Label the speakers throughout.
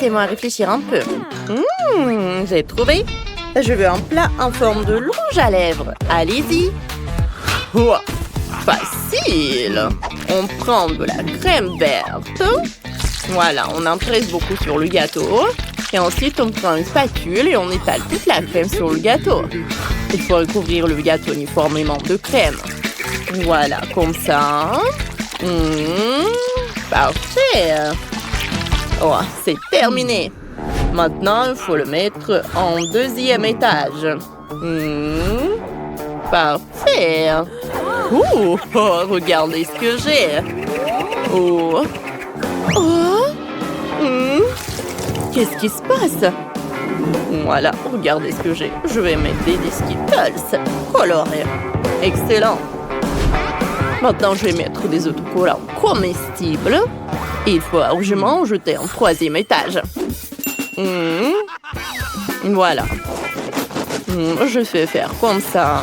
Speaker 1: Laissez-moi réfléchir un peu. J'ai trouvé. Je veux un plat en forme de rouge à lèvres. Allez-y. Oh, facile. On prend de la crème verte. Voilà, on en presse beaucoup sur le gâteau. Et ensuite, on prend une spatule et on étale toute la crème sur le gâteau. Il faut recouvrir le gâteau uniformément de crème. Voilà, comme ça. Parfait. Oh, c'est terminé. Maintenant, il faut le mettre en deuxième étage. Parfait. Oh, regardez ce que j'ai. Oh. Qu'est-ce qui se passe? Voilà, regardez ce que j'ai. Je vais mettre des Skittles colorés. Excellent. Maintenant, je vais mettre des autocollants comestibles. Et il faut largement en jeter en troisième étage. Voilà. Je fais faire comme ça.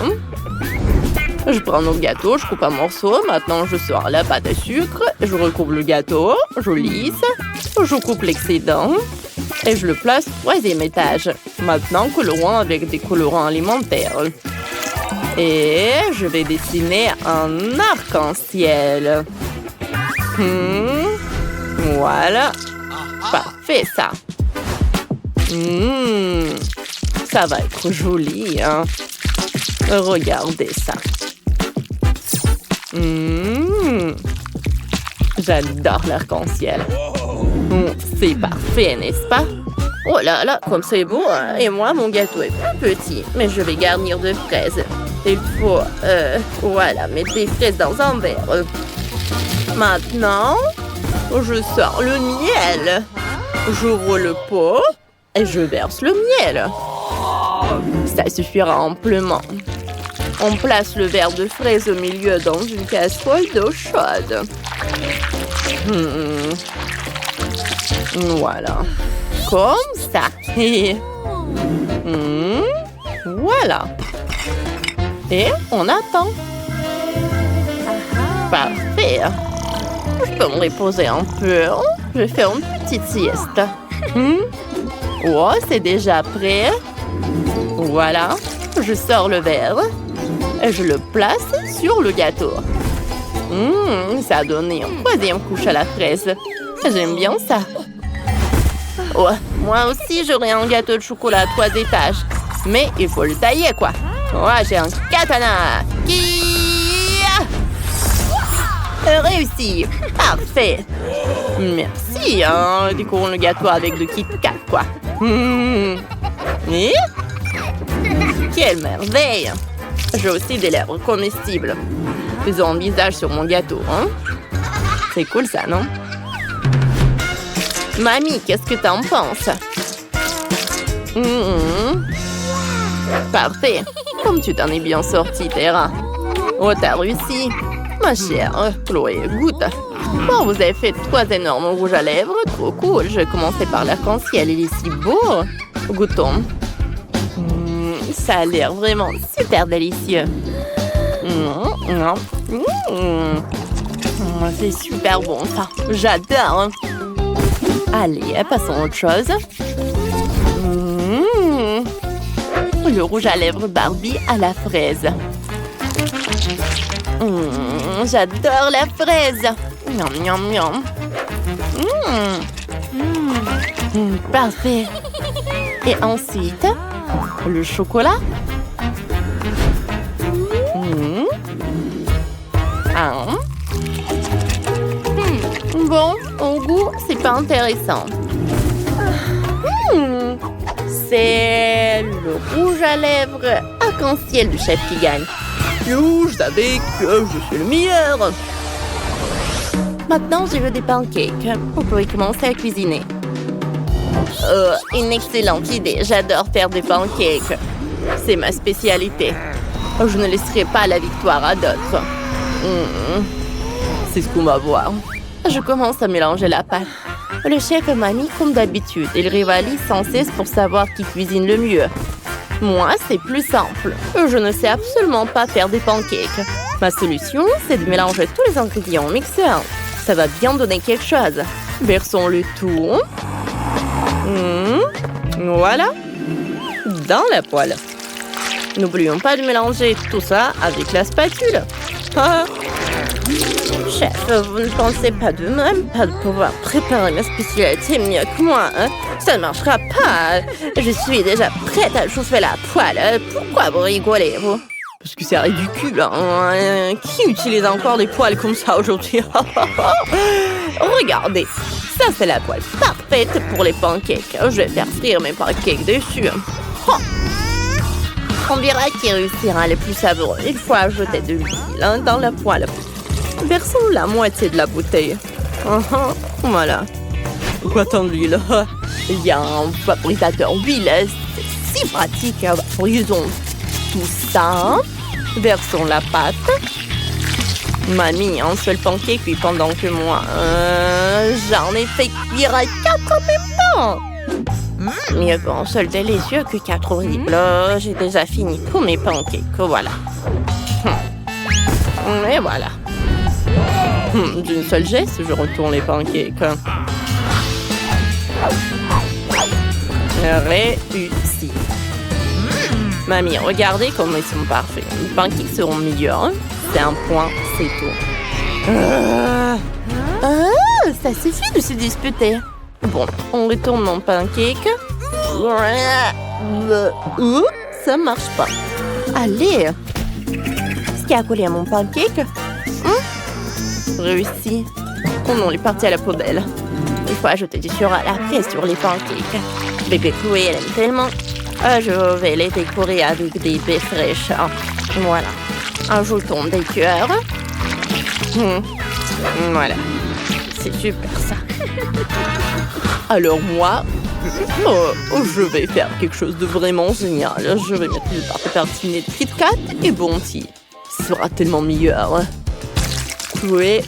Speaker 1: Je prends notre gâteau, je coupe un morceau. Maintenant, je sors la pâte à sucre. Je recouvre le gâteau. Je lisse. Je coupe l'excédent. Et je le place au troisième étage. Maintenant, colorant avec des colorants alimentaires. Et je vais dessiner un arc-en-ciel. Voilà. Parfait, ça. Ça va être joli, hein. Regardez ça. J'adore l'arc-en-ciel. C'est parfait, n'est-ce pas? Oh là là, comme c'est beau, hein? Et moi, mon gâteau est plus petit. Mais je vais garnir de fraises. Il faut, voilà, mettre des fraises dans un verre. Maintenant, je sors le miel. J'ouvre le pot et je verse le miel. Ça suffira amplement. On place le verre de fraises au milieu dans une casserole d'eau chaude. Voilà. Comme ça. Voilà. Et on attend. Parfait. Je peux me reposer un peu. Je vais faire une petite sieste. Oh, c'est déjà prêt. Voilà. Je sors le verre et je le place sur le gâteau. Ça a donné une troisième couche à la fraise. J'aime bien ça. Oh, moi aussi, j'aurais un gâteau de chocolat à 3 étages. Mais il faut le tailler, quoi. Oh, j'ai un katana. Réussi. Parfait. Merci, hein. Décorons le gâteau avec de Kit Kat, quoi. Et quelle merveille. J'ai aussi des lèvres comestibles. Faisons un visage sur mon gâteau, hein. C'est cool, ça, non? Mamie, qu'est-ce que t'en penses? Parfait. Comme tu t'en es bien sortie, Terra. Oh, t'as réussi. Ma chère Chloé, goûte. Bon, vous avez fait 3 énormes rouges à lèvres. Trop cool. Je vais commencer par l'arc-en-ciel. Il est si beau. Goûtons. Ça a l'air vraiment super délicieux. C'est super bon, ça. J'adore. Allez, passons à autre chose. Le rouge à lèvres Barbie à la fraise. J'adore la fraise. Miam, miam, miam. Parfait. Et ensuite, le chocolat. Bon, au goût, c'est pas intéressant. C'est le rouge à lèvres arc-en-ciel du chef qui gagne. Je savais que je suis le meilleur. Maintenant, je veux des pancakes. Vous pouvez commencer à cuisiner. Une excellente idée. J'adore faire des pancakes. C'est ma spécialité. Je ne laisserai pas la victoire à d'autres. C'est ce qu'on va voir. Je commence à mélanger la pâte. Le chef et mamie, comme d'habitude, ils rivalisent sans cesse pour savoir qui cuisine le mieux. Moi, c'est plus simple. Je ne sais absolument pas faire des pancakes. Ma solution, c'est de mélanger tous les ingrédients au mixeur. Ça va bien donner quelque chose. Versons le tout. Voilà. Dans la poêle. N'oublions pas de mélanger tout ça avec la spatule. Ah. Chef, vous ne pensez pas de même pas de pouvoir préparer ma spécialité mieux que moi, hein? Ça ne marchera pas. Je suis déjà prête à chauffer la poêle. Pourquoi vous rigolez, vous? Parce que c'est ridicule, hein? Qui utilise encore des poêles comme ça aujourd'hui? Regardez, ça c'est la poêle parfaite pour les pancakes. Je vais faire frire mes pancakes dessus. Oh. On verra qui réussira le plus savoureux. Il faut ajouter de l'huile dans la poêle. Versons la moitié de la bouteille. Voilà. Pourquoi tant d'huile? Il y a un vaporisateur d'huile. C'est si pratique. Vaporisons tout ça. Versons la pâte. Mamie, un seul pancake cuit pendant que moi, j'en ai fait cuire à 4 en même temps. Mieux vaut un seul délicieux que 4 horribles. J'ai déjà fini tous mes pancakes. Voilà. Et voilà. D'une seule geste, je retourne les pancakes. Réussi. Mamie, regardez comme ils sont parfaits. Les pancakes seront meilleurs. C'est un point, c'est tout. Ça suffit de se disputer. Bon, on retourne mon pancake. Ça marche pas. Allez. Qu'est-ce qui a collé à mon pancake? Réussi. Oh non, il est parti à la poubelle. Il faut ajouter du sirop à la fraise sur les pancakes. Bébé Chloé, elle aime tellement. Je vais les décorer avec des baies fraîches. Voilà. Ajoutons des cœurs. Voilà. C'est super ça. Alors moi, je vais faire quelque chose de vraiment génial. Je vais mettre une pâte tartinée de Kit Kat et Bounty. Ce sera tellement meilleur. Chloé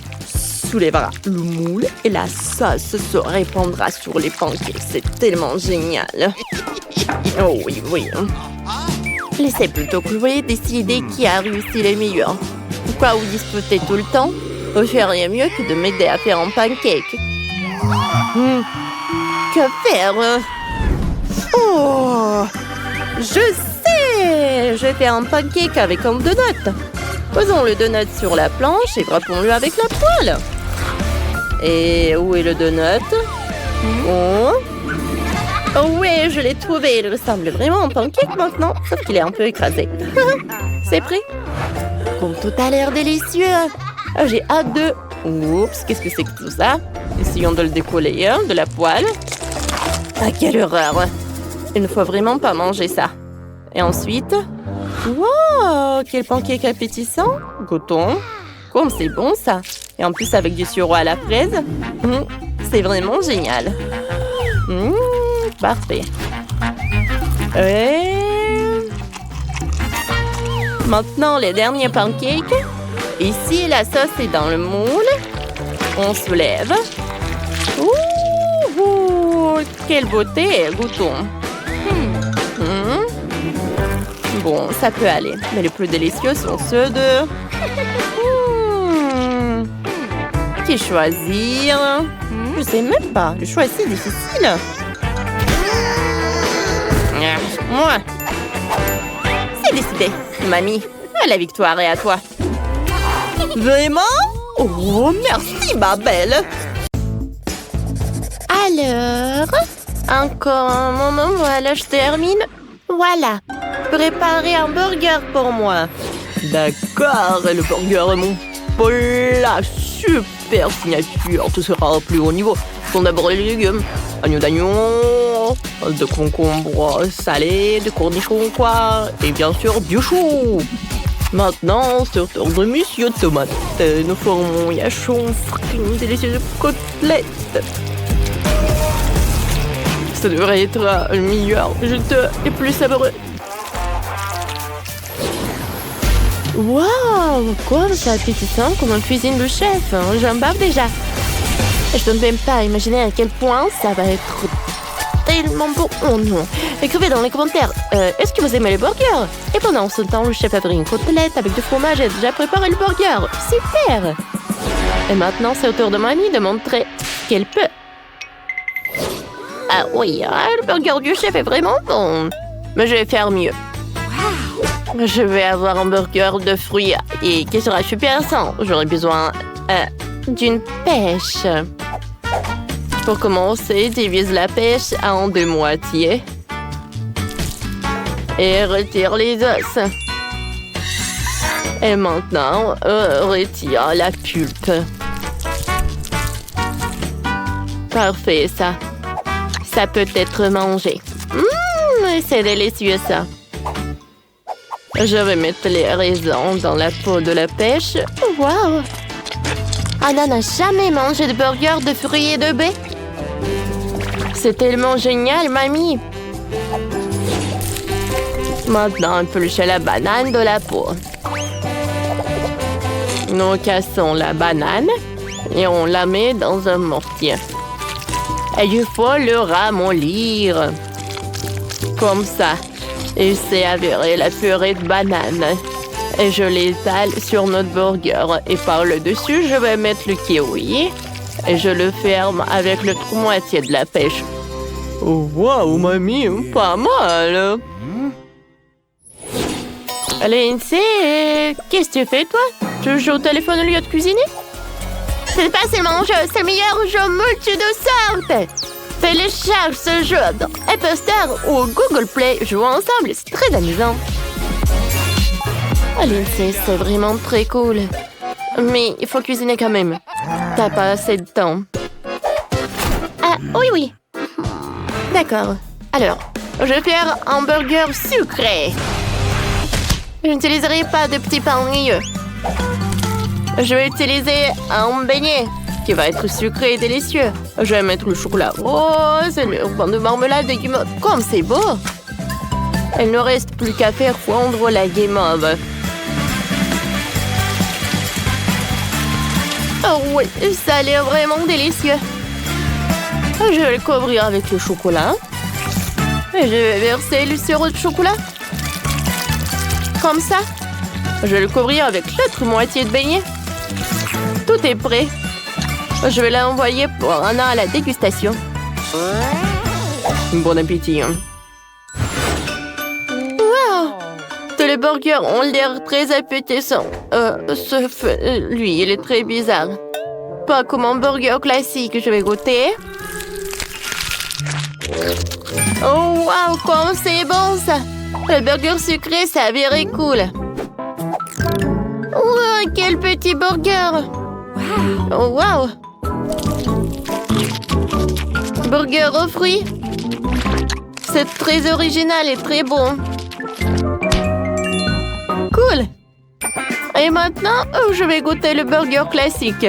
Speaker 1: soulèvera le moule et la sauce se répandra sur les pancakes. C'est tellement génial. Oh oui, oui. Laissez plutôt Chloé décider qui a réussi les meilleurs. Pourquoi vous disputez tout le temps? Vous feriez mieux que de m'aider à faire un pancake. Que faire? Oh, je sais! Je vais faire un pancake avec un donut. Posons le donut sur la planche et frappons-le avec la poêle. Et où est le donut? Oh ouais, je l'ai trouvé. Il ressemble vraiment à un pancake maintenant, sauf qu'il est un peu écrasé. C'est prêt? Comme tout a l'air délicieux. J'ai hâte de... Oups, qu'est-ce que c'est que tout ça? Essayons de le décoller de la poêle. Ah, quelle horreur! Il ne faut vraiment pas manger ça. Et ensuite... Wow! Quel pancake appétissant! Goûtons. Comme c'est bon ça! Et en plus avec du sirop à la fraise. C'est vraiment génial. Parfait. Et... Maintenant, les derniers pancakes. Ici, la sauce est dans le moule. On soulève. Ouh, quelle beauté! Goûtons. Bon, ça peut aller. Mais les plus délicieux sont ceux de... Qui choisir? Je sais même pas. Le choix est si difficile. Moi. C'est décidé. Mamie, la victoire est à toi. Vraiment? Oh, merci, ma belle. Alors, encore un moment, voilà, je termine. Voilà. Préparez un burger pour moi. D'accord, le burger est mon plat. Super signature. Tout sera au plus haut niveau. Font d'abord les légumes. Agneau d'agneau, de concombre salé, de cornichons quoi. Et bien sûr, du chou. Maintenant, sur tour de monsieur tomate, nous formons yachon une délicieuse côtelette. Ça devrait être le meilleur, juteux et plus savoureux. Waouh, quoi, c'est appétissant comme en cuisine de chef. J'en bave déjà. Je ne peux même pas imaginer à quel point ça va être tellement bon. Oh non. Écrivez dans les commentaires, est-ce que vous aimez les burgers? Et pendant ce temps, le chef a pris une côtelette avec du fromage et a déjà préparé le burger. Super! Et maintenant, c'est au tour de mamie de montrer qu'elle peut. Ah oui, le burger du chef est vraiment bon. Mais je vais faire mieux. Je vais avoir un burger de fruits et qui sera super sain. J'aurai besoin d'une pêche. Pour commencer, divise la pêche en 2 moitiés. Et retire les os. Et maintenant, retire la pulpe. Parfait, ça. Ça peut être mangé. C'est délicieux, ça. Je vais mettre les raisins dans la peau de la pêche. Wow! Anna n'a jamais mangé de burger de fruits et de baies. C'est tellement génial, mamie. Maintenant, éplucher la banane de la peau. Nous cassons la banane et on la met dans un mortier. Et il faut le ramollir. Comme ça. Et c'est avéré la purée de banane. Et je l'étale sur notre burger. Et par le dessus, je vais mettre le kiwi. Et je le ferme avec l'autre moitié de la pêche. Oh, wow, mamie, pas mal. Lindsay, qu'est-ce que tu fais, toi? Tu joues au téléphone au lieu de cuisiner? C'est pas seulement un jeu, c'est le meilleur jeu multi de sorte. Télécharge ce jeu dans Apple Store ou Google Play. Jouons ensemble, c'est très amusant. Lindsay, c'est vraiment très cool. Mais il faut cuisiner quand même. T'as pas assez de temps. Ah, oui. D'accord. Alors, je vais faire un burger sucré. Je n'utiliserai pas de petits pains ennuyeux. Je vais utiliser un beignet qui va être sucré et délicieux. Je vais mettre le chocolat. Oh, c'est le ruban de marmelade de guimauve. Comme c'est beau! Il ne reste plus qu'à faire fondre la guimauve. Oh oui, ça a l'air vraiment délicieux. Je vais le couvrir avec le chocolat. Et je vais verser le sirop de chocolat. Comme ça. Je vais le couvrir avec l'autre moitié de beignet. Tout est prêt. Je vais l'envoyer pour Anna à la dégustation. Bon appétit. Wow! Tous les burgers ont l'air très appétissants. Lui, il est très bizarre. Pas comme un burger classique. Je vais goûter. Oh, wow! Comme c'est bon, ça! Le burger sucré, ça a viré cool. Wow, quel petit burger! Oh, wow! Burger aux fruits. C'est très original et très bon. Cool! Et maintenant, je vais goûter le burger classique.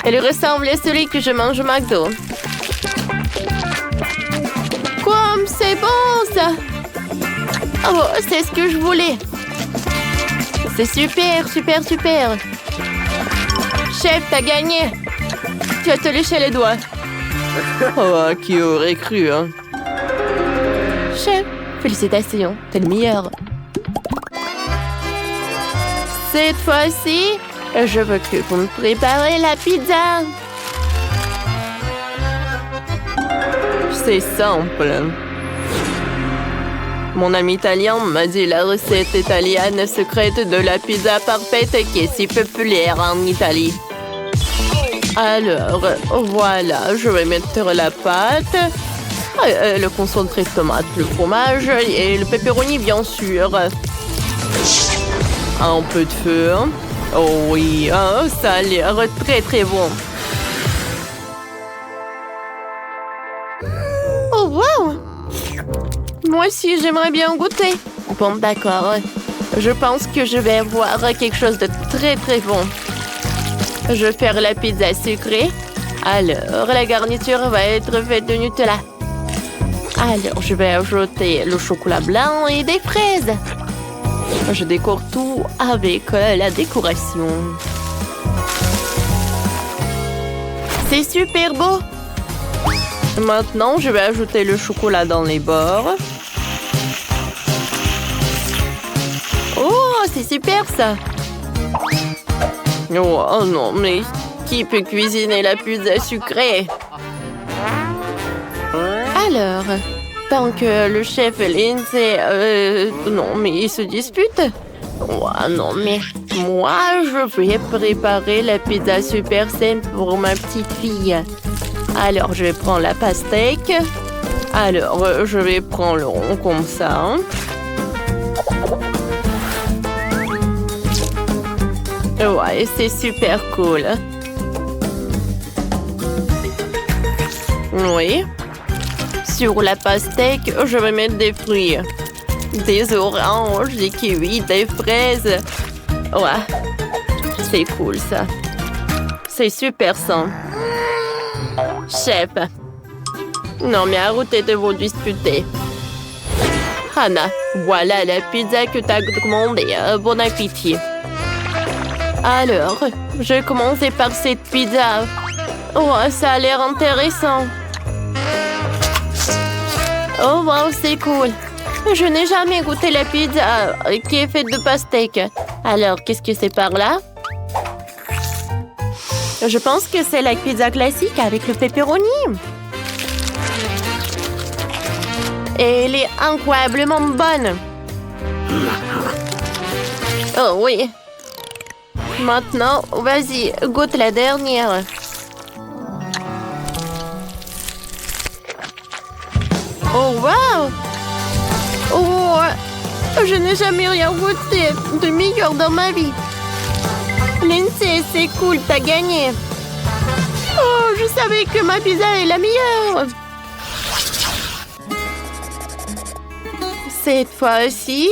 Speaker 1: Il ressemble à celui que je mange au McDo. Comme c'est bon, ça! Oh, c'est ce que je voulais. C'est super, super, super. Chef, t'as gagné. Tu vas te lécher les doigts. Oh, qui aurait cru, hein? Chef, félicitations, t'es le meilleur. Cette fois-ci, je veux que vous me préparez la pizza. C'est simple. Mon ami italien m'a dit la recette italienne secrète de la pizza parfaite qui est si populaire en Italie. Alors, voilà, je vais mettre la pâte, le concentré de tomate, le fromage et le pepperoni, bien sûr. Un peu de feu. Oh oui, hein, ça a l'air très très bon. Oh wow! Moi aussi, j'aimerais bien goûter. Bon, d'accord. Je pense que je vais avoir quelque chose de très très bon. Je vais faire la pizza sucrée. Alors, la garniture va être faite de Nutella. Alors, je vais ajouter le chocolat blanc et des fraises. Je décore tout avec la décoration. C'est super beau. Maintenant, je vais ajouter le chocolat dans les bords. Oh, c'est super ça! Oh non, mais qui peut cuisiner la pizza sucrée? Alors, tant que le chef et Lindsay... non, mais ils se disputent. Oh, non, mais moi, je vais préparer la pizza super simple pour ma petite fille. Alors, je vais prendre la pastèque. Alors, je vais prendre le rond comme ça. Ouais, c'est super cool. Oui. Sur la pastèque, je vais mettre des fruits. Des oranges, des kiwis, des fraises. Ouais. C'est cool, ça. C'est super sain. Chef. Non, mais arrêtez de vous disputer. Hannah, voilà la pizza que t'as commandée. Bon appétit. Alors, je vais commencer par cette pizza. Oh, ça a l'air intéressant. Oh, wow, c'est cool. Je n'ai jamais goûté la pizza qui est faite de pastèque. Alors, qu'est-ce que c'est par là? Je pense que c'est la pizza classique avec le pepperoni. Et elle est incroyablement bonne. Oh oui. Maintenant, vas-y, goûte la dernière. Oh, wow! Oh, je n'ai jamais rien goûté de meilleur dans ma vie. Lindsay, c'est cool, t'as gagné. Oh, je savais que ma pizza est la meilleure. Cette fois-ci,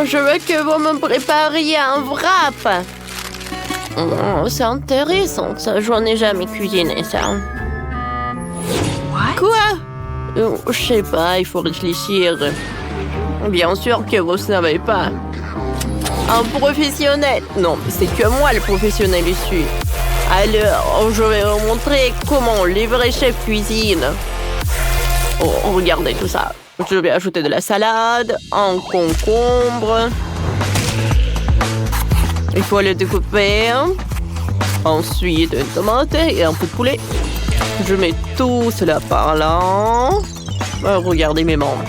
Speaker 1: je veux que vous me prépariez un wrap. Oh, c'est intéressant, ça. J'en ai jamais cuisiné, ça. Quoi? Je sais pas, il faut réfléchir. Bien sûr que vous ne savez pas. Un professionnel. Non, c'est que moi le professionnel ici. Alors, je vais vous montrer comment les vrais chefs cuisinent. Oh, regardez tout ça. Je vais ajouter de la salade, un concombre. Il faut le découper. Ensuite, une tomate et un peu de poulet. Je mets tout cela par là. Regardez mes membres.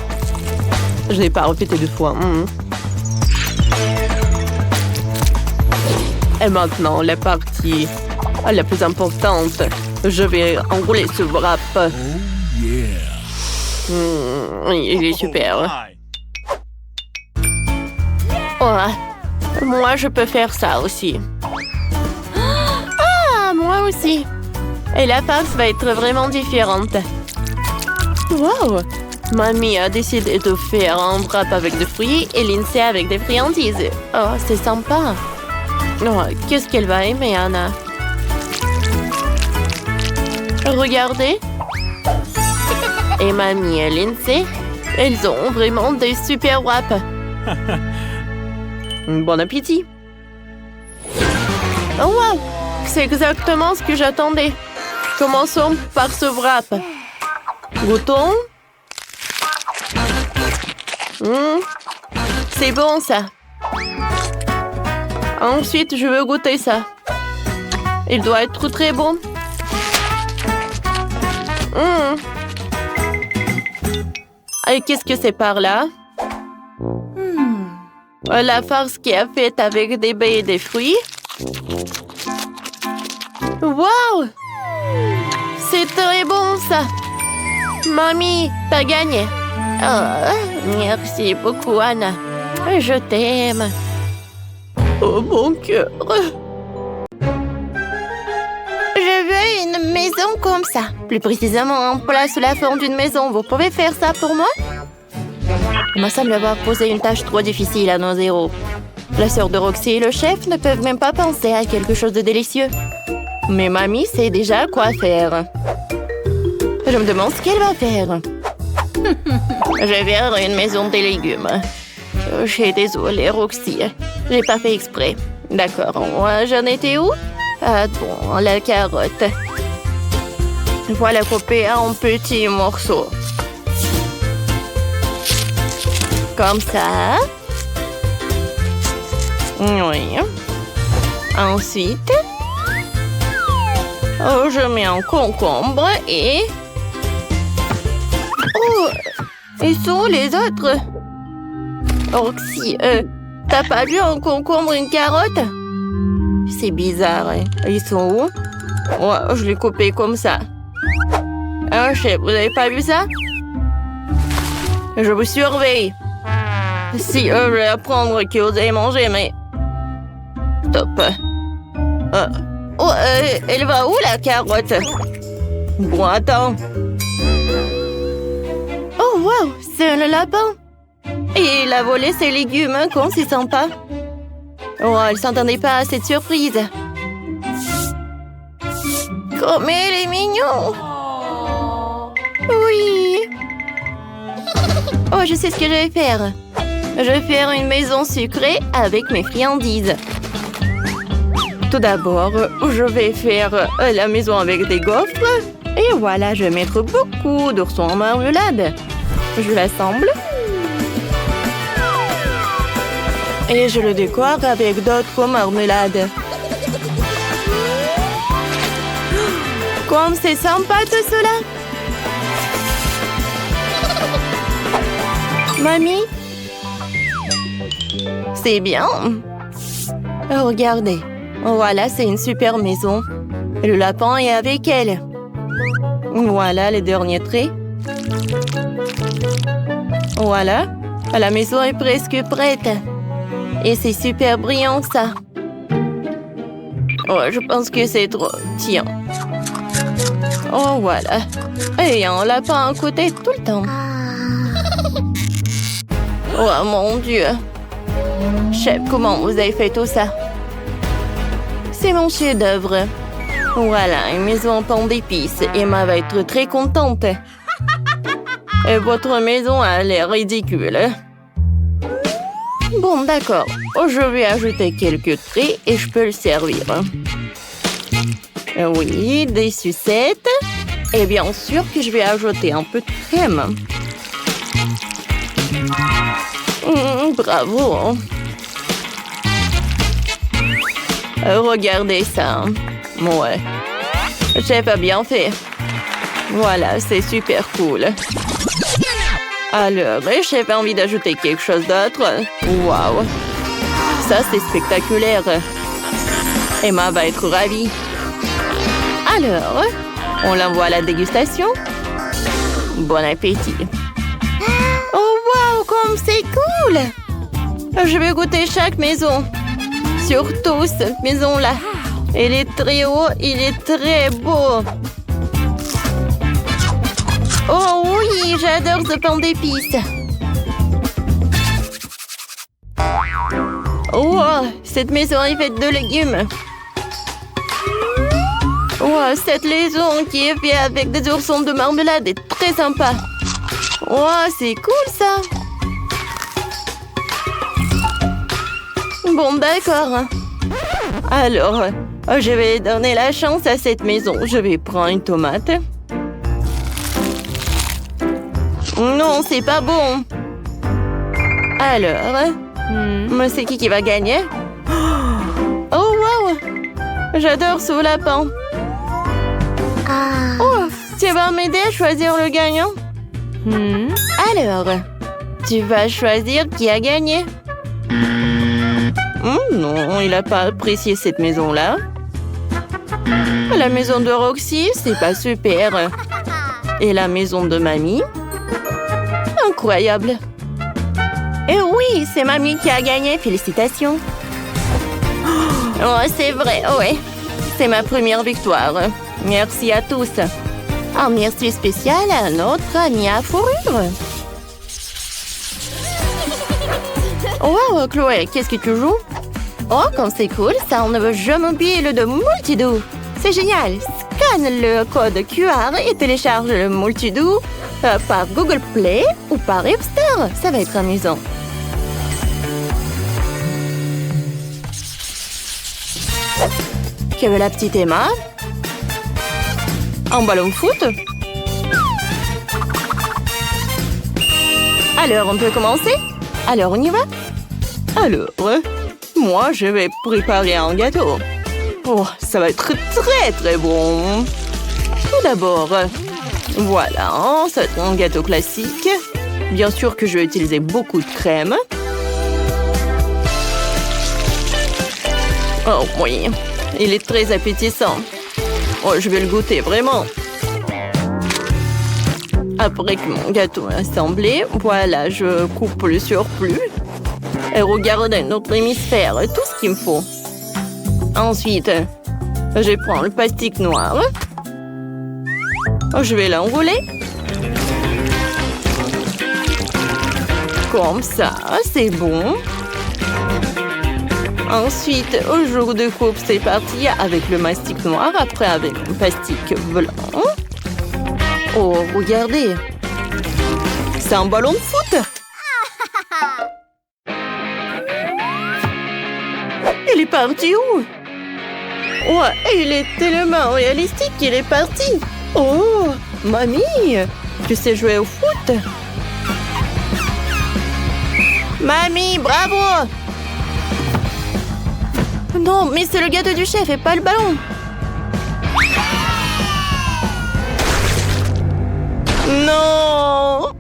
Speaker 1: Je n'ai pas répété deux fois. Et maintenant, la partie la plus importante. Je vais enrouler ce wrap.
Speaker 2: Oh, yeah.
Speaker 1: Il est super. Oh, moi, je peux faire ça aussi. Ah, moi aussi. Et la farce va être vraiment différente. Wow! Mamie a décidé de faire un wrap avec des fruits et Lindsay avec des friandises. Oh, c'est sympa. Oh, qu'est-ce qu'elle va aimer, Anna? Regardez. Et Mamie et Lindsay, elles ont vraiment des super wraps. Bon appétit. Oh, wow! C'est exactement ce que j'attendais. Commençons par ce wrap. Goûtons. C'est bon, ça. Ensuite, je veux goûter ça. Il doit être très bon. Et qu'est-ce que c'est par là? La farce qui est faite avec des baies et des fruits. Wow! C'est très bon, ça. Mamie, t'as gagné. Oh, merci beaucoup, Anna. Je t'aime. Oh, mon cœur. Je veux une maison comme ça. Plus précisément, en place sous la forme d'une maison. Vous pouvez faire ça pour moi? Il me semble avoir posé une tâche trop difficile à nos héros. La sœur de Roxy et le chef ne peuvent même pas penser à quelque chose de délicieux. Mais mamie sait déjà quoi faire. Je me demande ce qu'elle va faire. Je vais faire une maison des légumes. Je suis désolée, Roxy. J'ai pas fait exprès. D'accord, j'en étais où? Ah bon, la carotte. Voilà coupée en petits morceaux. Comme ça. Oui. Ensuite, je mets un concombre et Oh, ils sont où les autres? Roxy, t'as pas vu un concombre et une carotte? C'est bizarre, hein. Ils sont où? Ouais, je l'ai coupé comme ça. Ah, chef, vous avez pas vu ça? Je vous surveille. Si, je vais apprendre que vous avez mangé, mais... Stop. Elle va où, la carotte? Bon, attends. Oh, wow, c'est un lapin. Et il a volé ses légumes, hein, comme c'est sympa. Oh, elle s'entendait pas à cette surprise. Comme il est mignon. Oui. Oh, je sais ce que je vais faire. Je vais faire une maison sucrée avec mes friandises. Tout d'abord, je vais faire la maison avec des gaufres. Et voilà, je vais mettre beaucoup d'oursons en marmelade. Je l'assemble. Et je le décore avec d'autres marmelades. Comme c'est sympa tout cela. Mamie? C'est bien. Oh, regardez. Voilà, c'est une super maison. Le lapin est avec elle. Voilà les derniers traits. Voilà. La maison est presque prête. Et c'est super brillant, ça. Oh, je pense que c'est trop... Tiens. Oh, voilà. Et un lapin à côté tout le temps. Oh, mon Dieu. Chef, comment vous avez fait tout ça? C'est mon chef-d'œuvre. Voilà, une maison en pain d'épices. Emma va être très contente. Et votre maison a l'air ridicule. Bon, d'accord. Je vais ajouter quelques traits et je peux le servir. Oui, des sucettes. Et bien sûr que je vais ajouter un peu de crème. Bravo. Regardez ça. Ouais. Chef a bien fait. Voilà, c'est super cool. Alors, chef a envie d'ajouter quelque chose d'autre. Waouh. Ça, c'est spectaculaire. Emma va être ravie. Alors, on l'envoie à la dégustation. Bon appétit. Oh, waouh, comme c'est cool. Je vais goûter chaque maison. Surtout cette maison-là. Elle est très haut, il est très beau. Oh oui, j'adore ce pain d'épices. Oh, cette maison est faite de légumes. Oh, cette maison qui est faite avec des oursons de marmelade est très sympa. Oh, c'est cool ça. Bon, d'accord. Alors, je vais donner la chance à cette maison. Je vais prendre une tomate. Non, c'est pas bon. Alors, c'est qui va gagner? Oh, wow! J'adore ce lapin. Oh, tu vas m'aider à choisir le gagnant? Alors, tu vas choisir qui a gagné. Non, il n'a pas apprécié cette maison-là. La maison de Roxy, c'est pas super. Et la maison de Mamie? Incroyable. Et oui, c'est Mamie qui a gagné. Félicitations. Oh, c'est vrai, ouais. C'est ma première victoire. Merci à tous. Un merci spécial à notre ami à fourrure. Wow, Chloé, qu'est-ce que tu joues? Oh, comme c'est cool, ça, on ne veut jamais oublier le de Multidoo. C'est génial. Scanne le code QR et télécharge le Multidoo par Google Play ou par App Store. Ça va être amusant. Que veut la petite Emma? Un ballon de foot? Alors, on peut commencer? Alors, on y va? Alors, moi, je vais préparer un gâteau. Oh, ça va être très, très bon. Tout d'abord, Voilà, c'est un gâteau classique. Bien sûr que je vais utiliser beaucoup de crème. Oh oui, il est très appétissant. Oh, je vais le goûter, vraiment. Après que mon gâteau est assemblé, voilà, je coupe le surplus. Et regardez notre hémisphère, tout ce qu'il me faut. Ensuite, je prends le plastique noir. Je vais l'enrouler. Comme ça, c'est bon. Ensuite, au jour de coupe, c'est parti avec le mastic noir, après avec le plastique blanc. Oh, regardez. C'est un ballon de foot. Il est parti où? Ouais, il est tellement réalistique qu'il est parti. Oh, mamie, tu sais jouer au foot? Mamie, bravo! Non, mais c'est le gâteau du chef et pas le ballon. Non!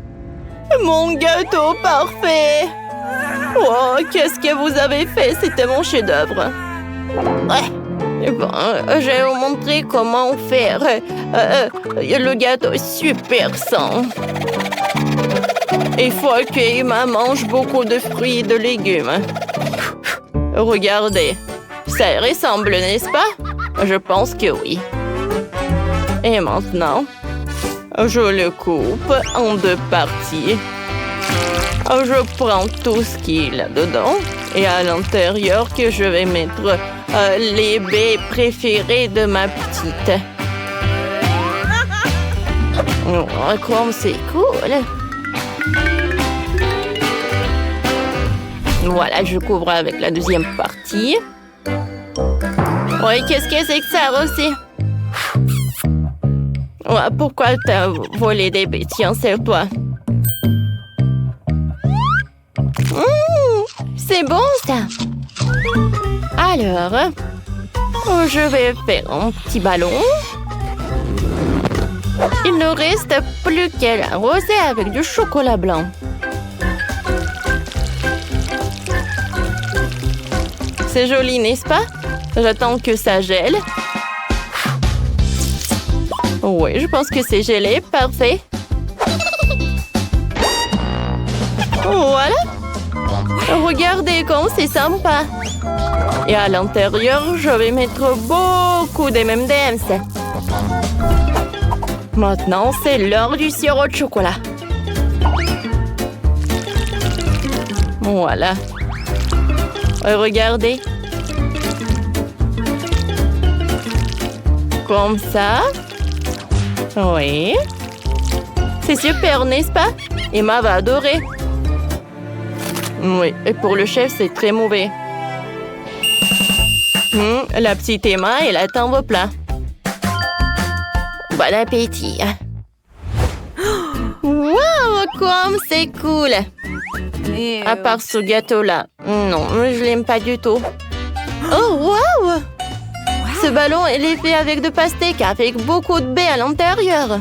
Speaker 1: Mon gâteau parfait! Oh, qu'est-ce que vous avez fait? C'était mon chef-d'œuvre. Ouais. Bon, je vais vous montrer comment faire le gâteau super sain. Il faut que maman mange beaucoup de fruits et de légumes. Regardez. Ça ressemble, n'est-ce pas? Je pense que oui. Et maintenant, je le coupe en 2 parties. Je prends tout ce qu'il y a dedans et à l'intérieur que je vais mettre les baies préférées de ma petite. Oh, comme c'est cool! Voilà, je couvre avec la 2e partie. Oui, qu'est-ce que c'est que ça, Rosie? Ouais, pourquoi t'as volé des baies? Tiens, serre-toi. C'est bon, ça. Alors, je vais faire un petit ballon. Il ne reste plus qu'à l'arroser avec du chocolat blanc. C'est joli, n'est-ce pas? J'attends que ça gèle. Oui, je pense que c'est gelé. Parfait. Voilà. Regardez comme c'est sympa. Et à l'intérieur, je vais mettre beaucoup de M&M's. Maintenant, c'est l'heure du sirop de chocolat. Voilà. Regardez. Comme ça. Oui. C'est super, n'est-ce pas? Emma va adorer. Oui, et pour le chef, c'est très mauvais. La petite Emma, elle attend vos plats. Bon appétit. Wow, comme c'est cool. À part ce gâteau-là. Non, je l'aime pas du tout. Oh, wow! Ce ballon, il est fait avec de pastèque, avec beaucoup de baies à l'intérieur.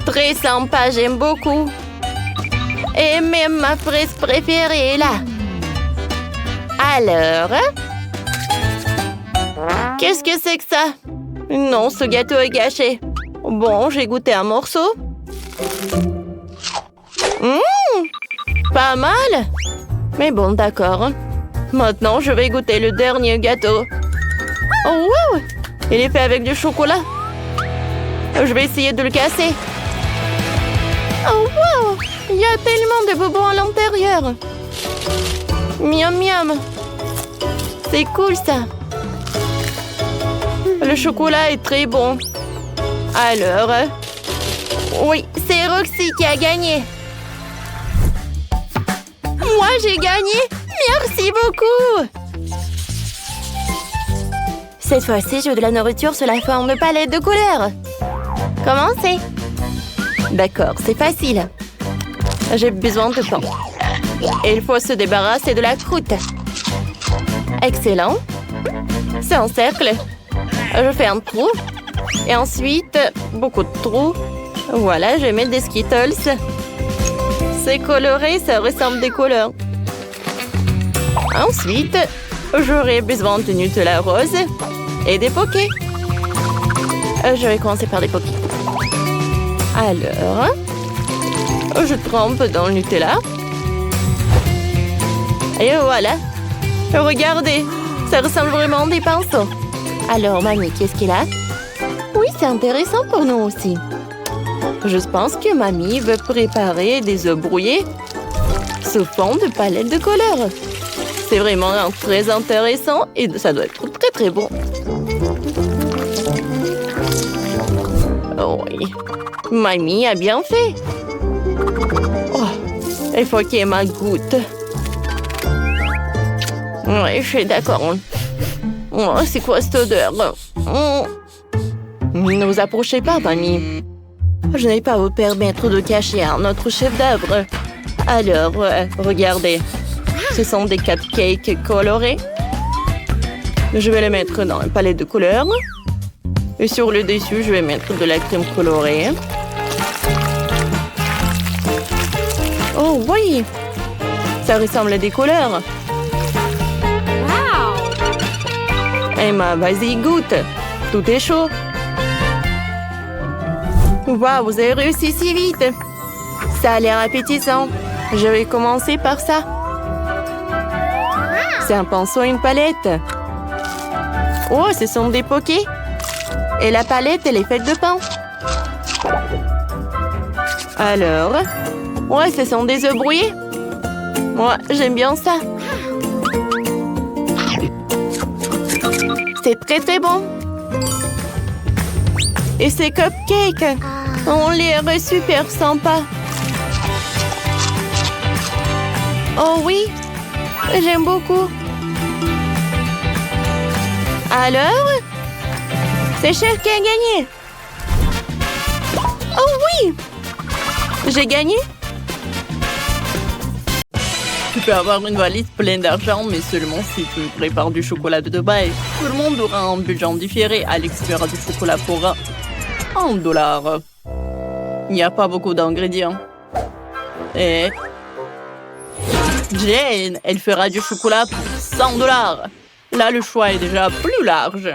Speaker 1: Très sympa, j'aime beaucoup. Et même ma fraise préférée est là. Alors? Qu'est-ce que c'est que ça? Non, ce gâteau est gâché. Bon, j'ai goûté un morceau. Pas mal. Mais bon, d'accord. Maintenant, je vais goûter le dernier gâteau. Oh, wow! Il est fait avec du chocolat. Je vais essayer de le casser. Oh, wow! Il y a tellement de bonbons à l'intérieur. Miam, miam. C'est cool, ça. Le chocolat est très bon. Alors... Oui, c'est Roxy qui a gagné. Moi, j'ai gagné. Merci beaucoup. Cette fois-ci, je veux de la nourriture sous la forme de palettes de couleurs. Commencez. D'accord, c'est facile. J'ai besoin de temps. Et il faut se débarrasser de la croûte. Excellent. C'est un cercle. Je fais un trou Et ensuite, beaucoup de trous. Voilà, je vais mettre des Skittles. C'est coloré, ça ressemble des couleurs. Ensuite, j'aurai besoin de Nutella rose et des pokés. Je vais commencer par des pokés. Alors, je trempe dans le Nutella. Et voilà. Regardez, ça ressemble vraiment à des pinceaux. Alors, mamie, qu'est-ce qu'il a? Oui, c'est intéressant pour nous aussi. Je pense que mamie veut préparer des œufs brouillés sous fond de palette de couleurs. C'est vraiment très intéressant et ça doit être très très bon. Oh oui, mamie a bien fait. Oh, il faut qu'il y ait ma goutte. Oui, je suis d'accord. Oh, c'est quoi cette odeur? Oh. Ne vous approchez pas, mamie. Je n'ai pas à vous permettre de cacher un autre chef-d'œuvre. Alors, regardez. Ce sont des cupcakes colorés. Je vais les mettre dans un palette de couleurs. Et sur le dessus, je vais mettre de la crème colorée. Oh oui! Ça ressemble à des couleurs. Emma, vas-y, goûte. Tout est chaud. Waouh, vous avez réussi si vite. Ça a l'air appétissant. Je vais commencer par ça. C'est un pinceau et une palette. Oh, ce sont des pokés. Et la palette, elle est faite de pain. Alors, ouais, ce sont des œufs brouillés. Ouais, j'aime bien ça. C'est très très bon. Et ces cupcakes ont l'air super sympa. Oh oui, j'aime beaucoup. Alors, c'est Chef qui a gagné. Oh oui, j'ai gagné. Tu peux avoir une valise pleine d'argent, mais seulement si tu prépares du chocolat de Dubaï. Tout le monde aura un budget différé. Alex fera du chocolat pour $1. Il n'y a pas beaucoup d'ingrédients. Et Jane, elle fera du chocolat pour $100. Là, le choix est déjà plus large.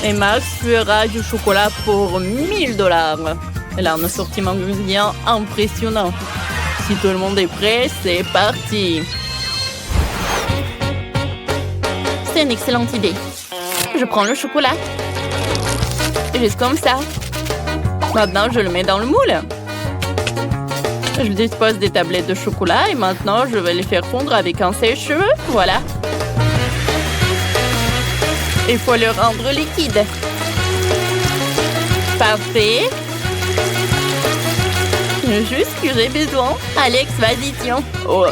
Speaker 1: Et Max fera du chocolat pour $1000. Elle a un assortiment d'ingrédients impressionnant. Si tout le monde est prêt, c'est parti. C'est une excellente idée. Je prends le chocolat. Juste comme ça. Maintenant, je le mets dans le moule. Je dispose des tablettes de chocolat et maintenant, je vais les faire fondre avec un sèche-cheveux. Voilà. Il faut le rendre liquide. Parfait. Juste ce que j'ai besoin. Alex, vas-y, tiens. Oh,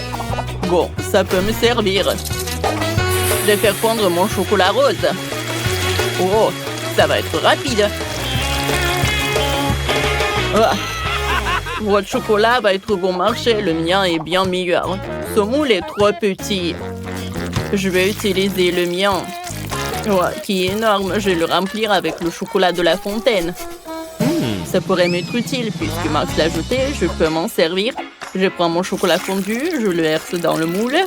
Speaker 1: bon, ça peut me servir. Je vais faire fondre mon chocolat rose. Oh, ça va être rapide. Oh. Votre chocolat va être bon marché. Le mien est bien meilleur. Ce moule est trop petit. Je vais utiliser le mien, qui est énorme. Je vais le remplir avec le chocolat de la fontaine. Ça pourrait m'être utile puisque Max l'a ajouté. Je peux m'en servir. Je prends mon chocolat fondu, je le verse dans le moule.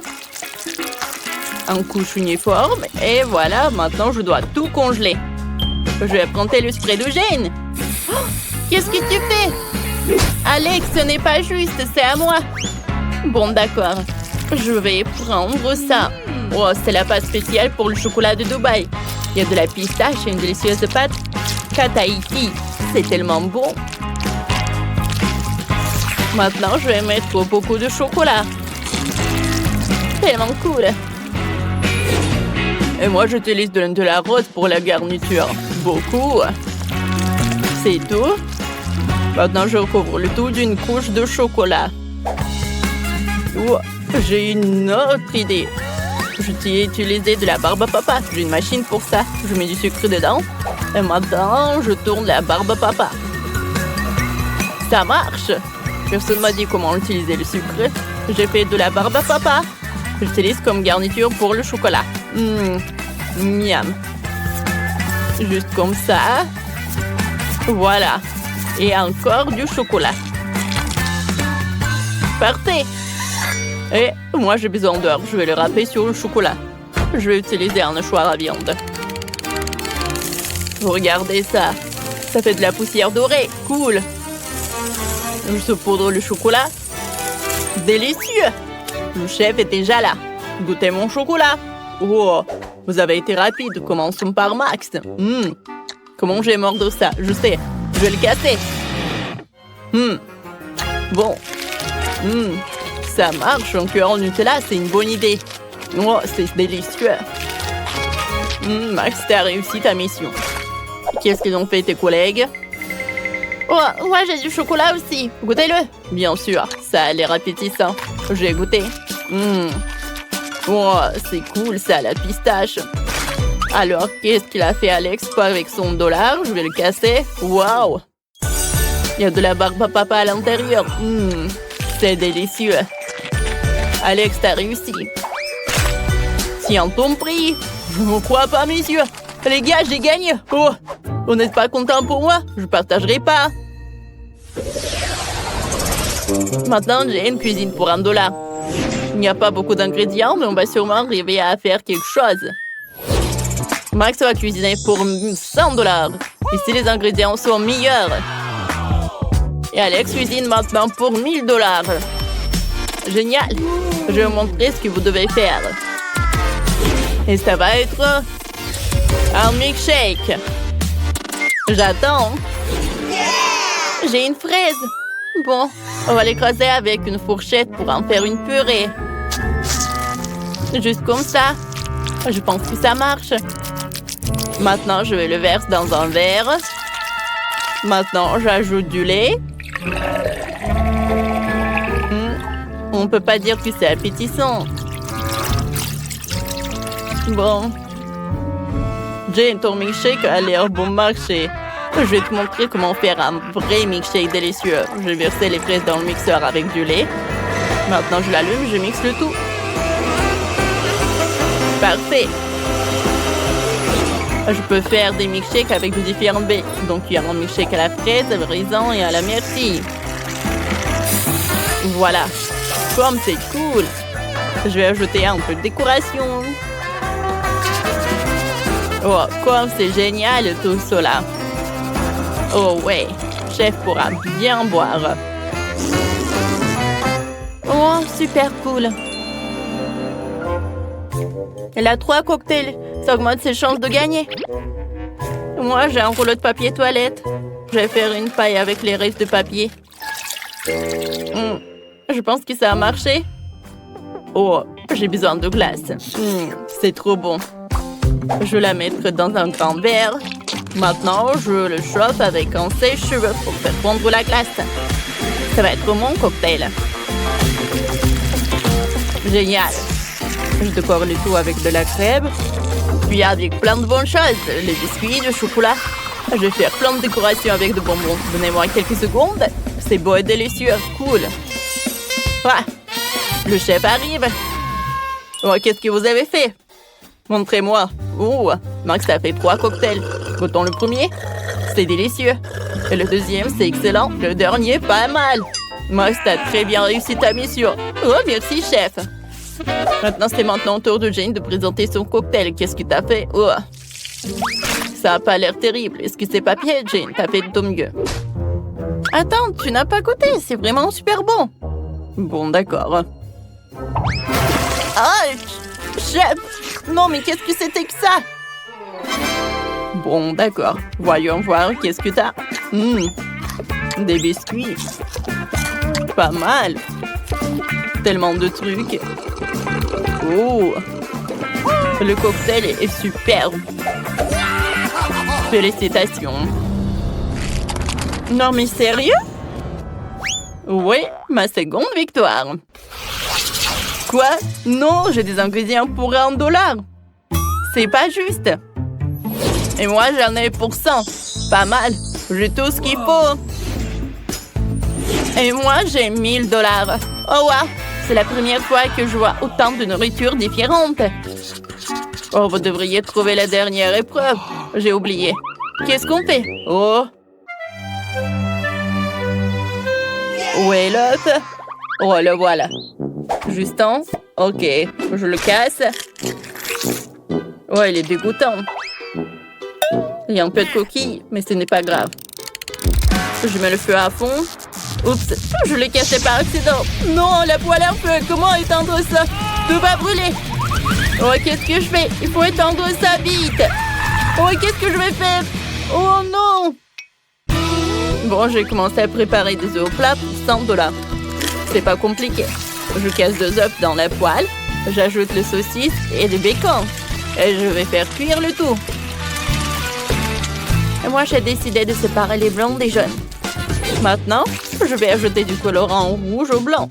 Speaker 1: En couche uniforme. Et voilà, maintenant je dois tout congeler. Je vais prendre le secret de Jane. Oh, qu'est-ce que tu fais? Alex, ce n'est pas juste, c'est à moi. Bon, d'accord. Je vais prendre ça. Oh, c'est la pâte spéciale pour le chocolat de Dubaï. Il y a de la pistache et une délicieuse pâte Kataïti. C'est tellement bon. Maintenant, je vais mettre beaucoup de chocolat. Tellement cool. Et moi, j'utilise de la rose pour la garniture. Beaucoup. C'est tout. Maintenant, je recouvre le tout d'une couche de chocolat. Oh, j'ai une autre idée. Je t'ai utilisé de la barbe à papa. J'ai une machine pour ça. Je mets du sucre dedans. Et maintenant, je tourne la barbe à papa. Ça marche. Personne m'a dit comment utiliser le sucre. J'ai fait de la barbe à papa. J'utilise comme garniture pour le chocolat. Miam. Juste comme ça. Voilà. Et encore du chocolat. Parfait. Et moi, j'ai besoin d'heures. Je vais le râper sur le chocolat. Je vais utiliser un hachoir à viande. Regardez ça. Ça fait de la poussière dorée. Cool. Je saupoudre le chocolat. Délicieux. Le chef est déjà là. Goûtez mon chocolat. Oh, vous avez été rapide. Commençons par Max. Comment j'ai mordre ça? Je sais. Je vais le casser. Bon. Ça marche. Un cœur en Nutella, c'est une bonne idée. Oh, c'est délicieux. Max, t'as réussi ta mission. Qu'est-ce qu'ils ont fait tes collègues? Oh, moi j'ai du chocolat aussi. Goûtez-le. Bien sûr, ça a l'air appétissant. J'ai goûté. Oh, c'est cool ça, la pistache. Alors, qu'est-ce qu'il a fait Alex avec son dollar? Je vais le casser. Waouh! Il y a de la barbe à papa à l'intérieur. C'est délicieux. Alex, t'as réussi. Tiens ton prix. Je ne crois pas, messieurs. Les gars, j'ai gagné. Oh, vous n'êtes pas content pour moi? Je partagerai pas. Maintenant, j'ai une cuisine pour $1. Il n'y a pas beaucoup d'ingrédients, mais on va sûrement arriver à faire quelque chose. Max va cuisiner pour $100. Ici, les ingrédients sont meilleurs. Et Alex cuisine maintenant pour $1000. Génial. Je vais vous montrer ce que vous devez faire. Et ça va être un milkshake. J'attends. J'ai une fraise. Bon, on va l'écraser avec une fourchette pour en faire une purée. Juste comme ça. Je pense que ça marche. Maintenant, je vais le verser dans un verre. Maintenant, j'ajoute du lait. On ne peut pas dire que c'est appétissant. Bon. Jane, ton milkshake a l'air bon marché. Je vais te montrer comment faire un vrai milkshake délicieux. Je vais verser les fraises dans le mixeur avec du lait. Maintenant, je l'allume, je mixe le tout. Parfait. Je peux faire des milkshakes avec de différents baies. Donc, il y a un milkshake à la fraise, à la raisin et à la myrtille. Voilà. Comme c'est cool. Je vais ajouter un peu de décoration. Oh, comme c'est génial tout cela. Oh ouais, chef pourra bien boire. Oh, super cool. Elle a 3 cocktails. Ça augmente ses chances de gagner. Moi, j'ai un rouleau de papier toilette. Je vais faire une paille avec les restes de papier. Je pense que ça a marché. Oh, j'ai besoin de glace. C'est trop bon. Je vais la mettre dans un grand verre. Maintenant, je le chauffe avec un sèche-cheveux pour faire fondre la glace. Ça va être mon cocktail. Génial. Je décore le tout avec de la crème. Puis avec plein de bonnes choses. Les biscuits, le chocolat. Je vais faire plein de décorations avec de bonbons. Donnez-moi quelques secondes. C'est beau et délicieux. Cool. Ah, le chef arrive. Oh, qu'est-ce que vous avez fait? Montrez-moi. Oh, Max a fait 3 cocktails. Goûtons le premier. C'est délicieux. Et le deuxième, c'est excellent. Le dernier, pas mal. Max, t'as très bien réussi ta mission. Oh, merci, chef. Maintenant, c'est maintenant au tour de Jane de présenter son cocktail. Qu'est-ce que t'as fait? Oh, ça a pas l'air terrible. Est-ce que c'est papier, Jane? T'as fait de ton mieux. Attends, tu n'as pas goûté. C'est vraiment super bon. Bon, d'accord. Ah, chef! Non, mais qu'est-ce que c'était que ça? Bon, d'accord. Voyons voir, qu'est-ce que t'as? Des biscuits. Pas mal. Tellement de trucs. Oh! Le cocktail est superbe. Félicitations. Non, mais sérieux? Oui, ma seconde victoire. Quoi? Non, j'ai des ingrédients pour $1. C'est pas juste. Et moi, j'en ai pour 100. Pas mal. J'ai tout ce qu'il faut. Et moi, j'ai $1000. Oh, wow. C'est la première fois que je vois autant de nourriture différente. Oh, vous devriez trouver la dernière épreuve. j'ai oublié. Qu'est-ce qu'on fait? Oh! Où est l'œuf? Oh, le voilà. Justin? Ok, je le casse. Oh, il est dégoûtant. Il y a un peu de coquille, mais ce n'est pas grave. Je mets le feu à fond. Oups, je l'ai cassé par accident. Non, la poêle à feu, comment éteindre ça? Tout va brûler. Oh, qu'est-ce que je fais? Il faut éteindre ça vite. Oh, qu'est-ce que je vais faire? Oh non! Bon, j'ai commencé à préparer des œufs au plat pour 100 $. C'est pas compliqué. Je casse 2 œufs dans la poêle. J'ajoute le saucisse et du bacon. Et je vais faire cuire le tout. Et moi, j'ai décidé de séparer les blancs des jaunes. Maintenant, je vais ajouter du colorant rouge au blanc.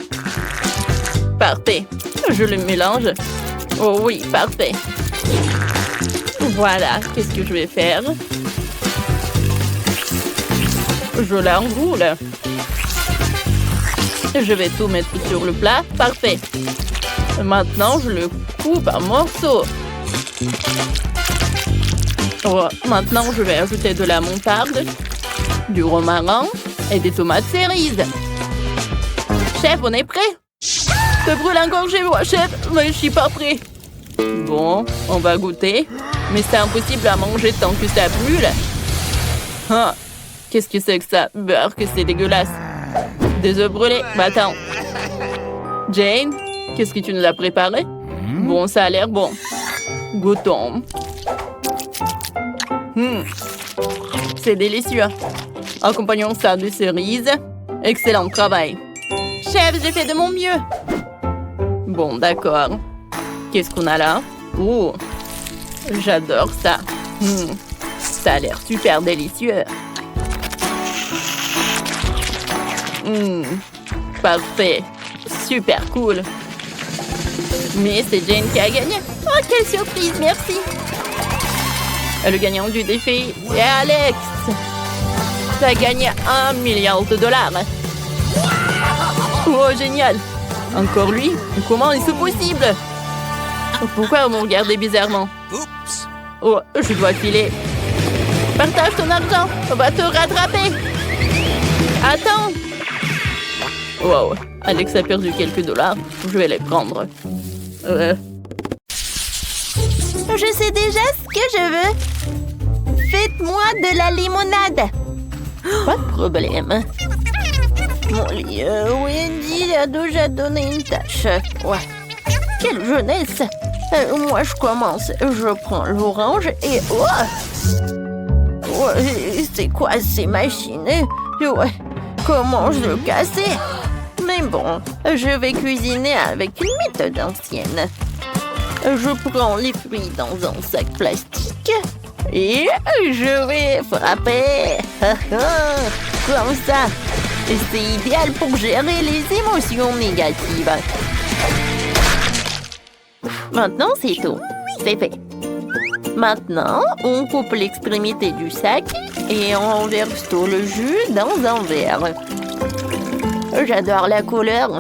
Speaker 1: Parfait. Je le mélange. Oh oui, parfait. Voilà, qu'est-ce que je vais faire? Je l'enroule. Je vais tout mettre sur le plat. Parfait. Maintenant, je le coupe en morceaux. Oh, maintenant, je vais ajouter de la moutarde, du romarin et des tomates cerises. Chef, on est prêt? Ça brûle encore chez moi, chef, mais je suis pas prêt. Bon, on va goûter. Mais c'est impossible à manger tant que ça brûle. Ah, qu'est-ce que c'est que ça? Beurre, que c'est dégueulasse. Des œufs brûlés. Bah attends. Jane, qu'est-ce que tu nous as préparé? Bon, ça a l'air bon. Goûtons. C'est délicieux. Accompagnons ça de cerises. Excellent travail. Chef, j'ai fait de mon mieux. Bon, d'accord. Qu'est-ce qu'on a là? Oh, j'adore ça. Ça a l'air super délicieux. Parfait. Super cool. Mais c'est Jane qui a gagné. Oh, quelle surprise, merci. Le gagnant du défi est Alex. Tu as gagné $1 milliard. Oh, génial. Encore lui? Comment est-ce possible? Pourquoi vous me regardez bizarrement? Oh, je dois filer. Partage ton argent. On va te rattraper. Attends. Wow. Alex a perdu quelques dollars. Je vais les prendre.
Speaker 2: Je sais déjà ce que je veux. Faites-moi de la limonade.
Speaker 1: Pas de problème.
Speaker 2: Mon lit, Wendy a déjà donné une tâche. Ouais. Quelle jeunesse. Moi, je commence. Je prends l'orange et... Oh, ouais, c'est quoi ces machines? Ouais. Comment je le casser? Mais bon, je vais cuisiner avec une méthode ancienne. Je prends les fruits dans un sac plastique et je vais frapper. Comme ça. C'est idéal pour gérer les émotions négatives. Maintenant, c'est tout. C'est fait. Maintenant, on coupe l'extrémité du sac et on verse tout le jus dans un verre. J'adore la couleur.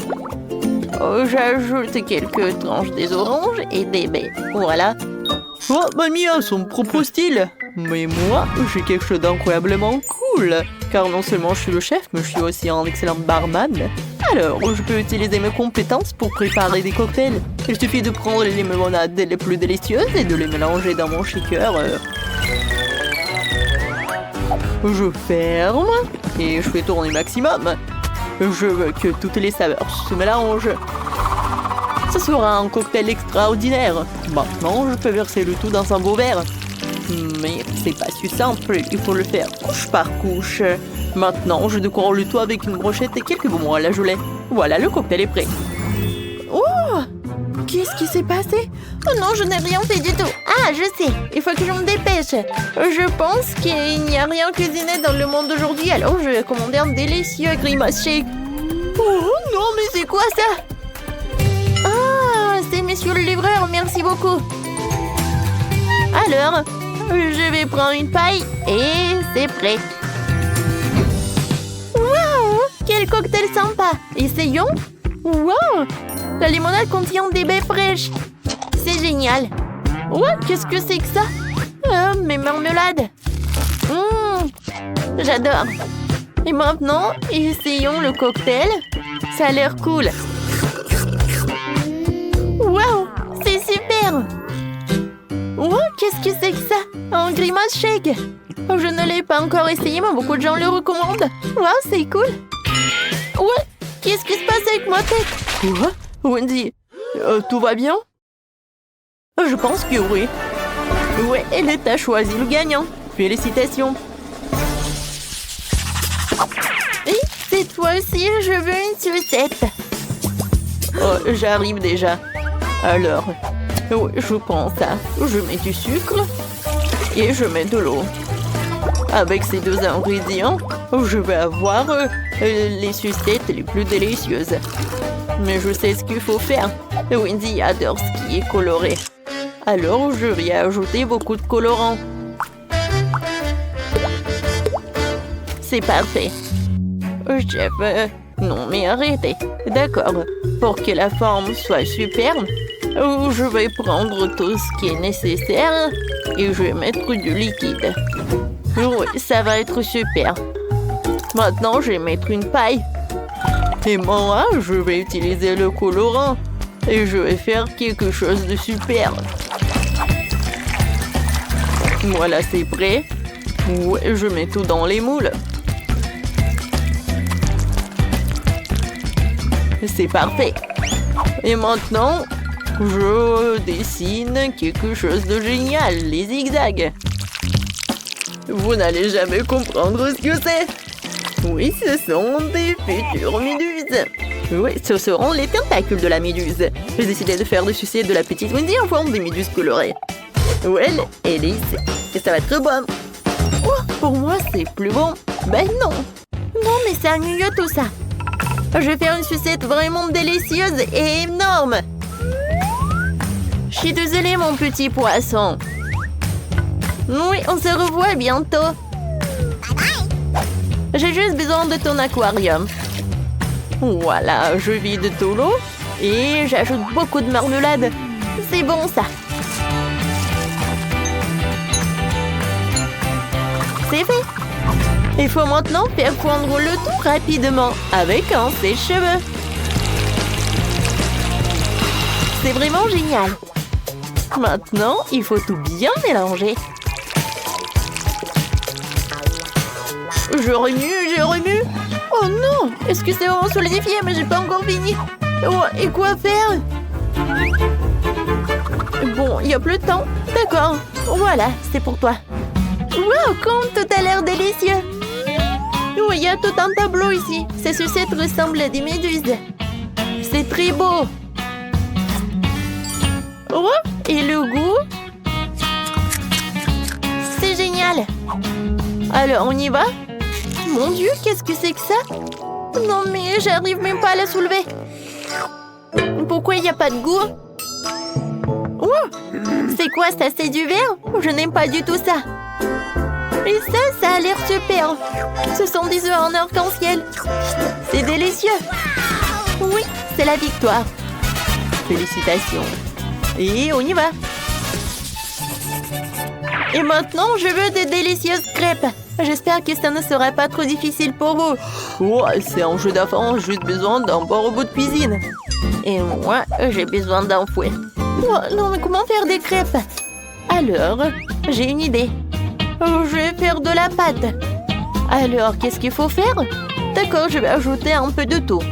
Speaker 2: J'ajoute quelques tranches des oranges et des baies. Voilà.
Speaker 1: Oh, mamie a son propre style. Mais moi, j'ai quelque chose d'incroyablement cool. Car non seulement je suis le chef, mais je suis aussi un excellent barman. Alors, je peux utiliser mes compétences pour préparer des cocktails. Il suffit de prendre les limonades les plus délicieuses et de les mélanger dans mon shaker. Je ferme et je fais tourner maximum. Je veux que toutes les saveurs se mélangent. Ce sera un cocktail extraordinaire. Maintenant, je peux verser le tout dans un beau verre. Mais c'est pas si simple, il faut le faire couche par couche. Maintenant, je décore le tout avec une brochette et quelques bonbons à la gelée. Voilà, le cocktail est prêt.
Speaker 2: Oh! Qu'est-ce qui s'est passé? Oh non, je n'ai rien fait du tout. Ah, je sais, il faut que je me dépêche. Je pense qu'il n'y a rien cuisiné dans le monde d'aujourd'hui, alors je vais commander un délicieux grimace shake. Oh non, mais c'est quoi ça? Ah, c'est monsieur le livreur, merci beaucoup. Alors, je vais prendre une paille et c'est prêt. Waouh! Quel cocktail sympa! Essayons! Waouh! La limonade contient des baies fraîches. C'est génial. Ouais, qu'est-ce que c'est que ça? Mes marmelades. J'adore. Et maintenant, essayons le cocktail. Ça a l'air cool. Waouh, c'est super. Oh, qu'est-ce que c'est que ça? Un grimace shake. Oh, je ne l'ai pas encore essayé, mais beaucoup de gens le recommandent. Waouh, c'est cool. Ouais, qu'est-ce qui se passe avec ma tête? Quoi? Wendy, tout va bien? Je pense que oui. Ouais, elle t'a choisi le gagnant. Félicitations. Et cette fois-ci, je veux une sucette. Oh, j'arrive déjà. Alors, oui, je prends ça. Je mets du sucre et je mets de l'eau. Avec ces deux ingrédients, je vais avoir les sucettes les plus délicieuses. Mais je sais ce qu'il faut faire. Wendy adore ce qui est coloré. Alors, je vais ajouter beaucoup de colorants. C'est parfait. Chef, non mais arrêtez. D'accord. Pour que la forme soit superbe, je vais prendre tout ce qui est nécessaire et je vais mettre du liquide. Oui, ça va être super. Maintenant, je vais mettre une paille. Et moi, je vais utiliser le colorant. Et je vais faire quelque chose de super. Voilà, c'est prêt. Ouais, je mets tout dans les moules. C'est parfait. Et maintenant, je dessine quelque chose de génial, les zigzags. Vous n'allez jamais comprendre ce que c'est. Oui, ce sont des futures méduses. Oui, ce seront les tentacules de la méduse. J'ai décidé de faire des sucettes de la petite Wendy en forme de méduse colorée. Ouais, elle est ici. Et ça va être bon. Oh, pour moi, c'est plus bon. Ben non. Non, mais c'est ennuyeux tout ça. Je vais faire une sucette vraiment délicieuse et énorme. Je suis désolée, mon petit poisson. Oui, on se revoit bientôt. J'ai juste besoin de ton aquarium. Voilà, je vide tout l'eau et j'ajoute beaucoup de marmelade. C'est bon, ça. C'est fait. Il faut maintenant faire fondre le tout rapidement avec un sèche-cheveux. C'est vraiment génial. Maintenant, il faut tout bien mélanger. Je remue. Oh non, est-ce que c'est vraiment solidifié, mais j'ai pas encore fini. Oh, et quoi faire? Bon, il n'y a plus de temps. D'accord, voilà, c'est pour toi. Wow, comme tout a l'air délicieux. Oui, il y a tout un tableau ici. Ces sucettes ressemblent à des méduses. C'est très beau. Oh, et le goût? C'est génial. Alors, on y va? Mon Dieu, qu'est-ce que c'est que ça? Non, mais j'arrive même pas à la soulever. Pourquoi il n'y a pas de goût? Oh, c'est quoi ça? C'est du verre? Je n'aime pas du tout ça. Et ça a l'air super. Ce sont des œufs en arc-en-ciel. C'est délicieux. Oui, c'est la victoire. Félicitations. Et on y va. Et maintenant, je veux des délicieuses crêpes. J'espère que ça ne sera pas trop difficile pour vous. Oh, c'est un jeu d'enfant, juste besoin d'un bon robot de cuisine. Et moi, j'ai besoin d'un fouet. Oh, non, mais comment faire des crêpes? Alors, j'ai une idée. Je vais faire de la pâte. Alors, qu'est-ce qu'il faut faire? D'accord, je vais ajouter un peu de tout.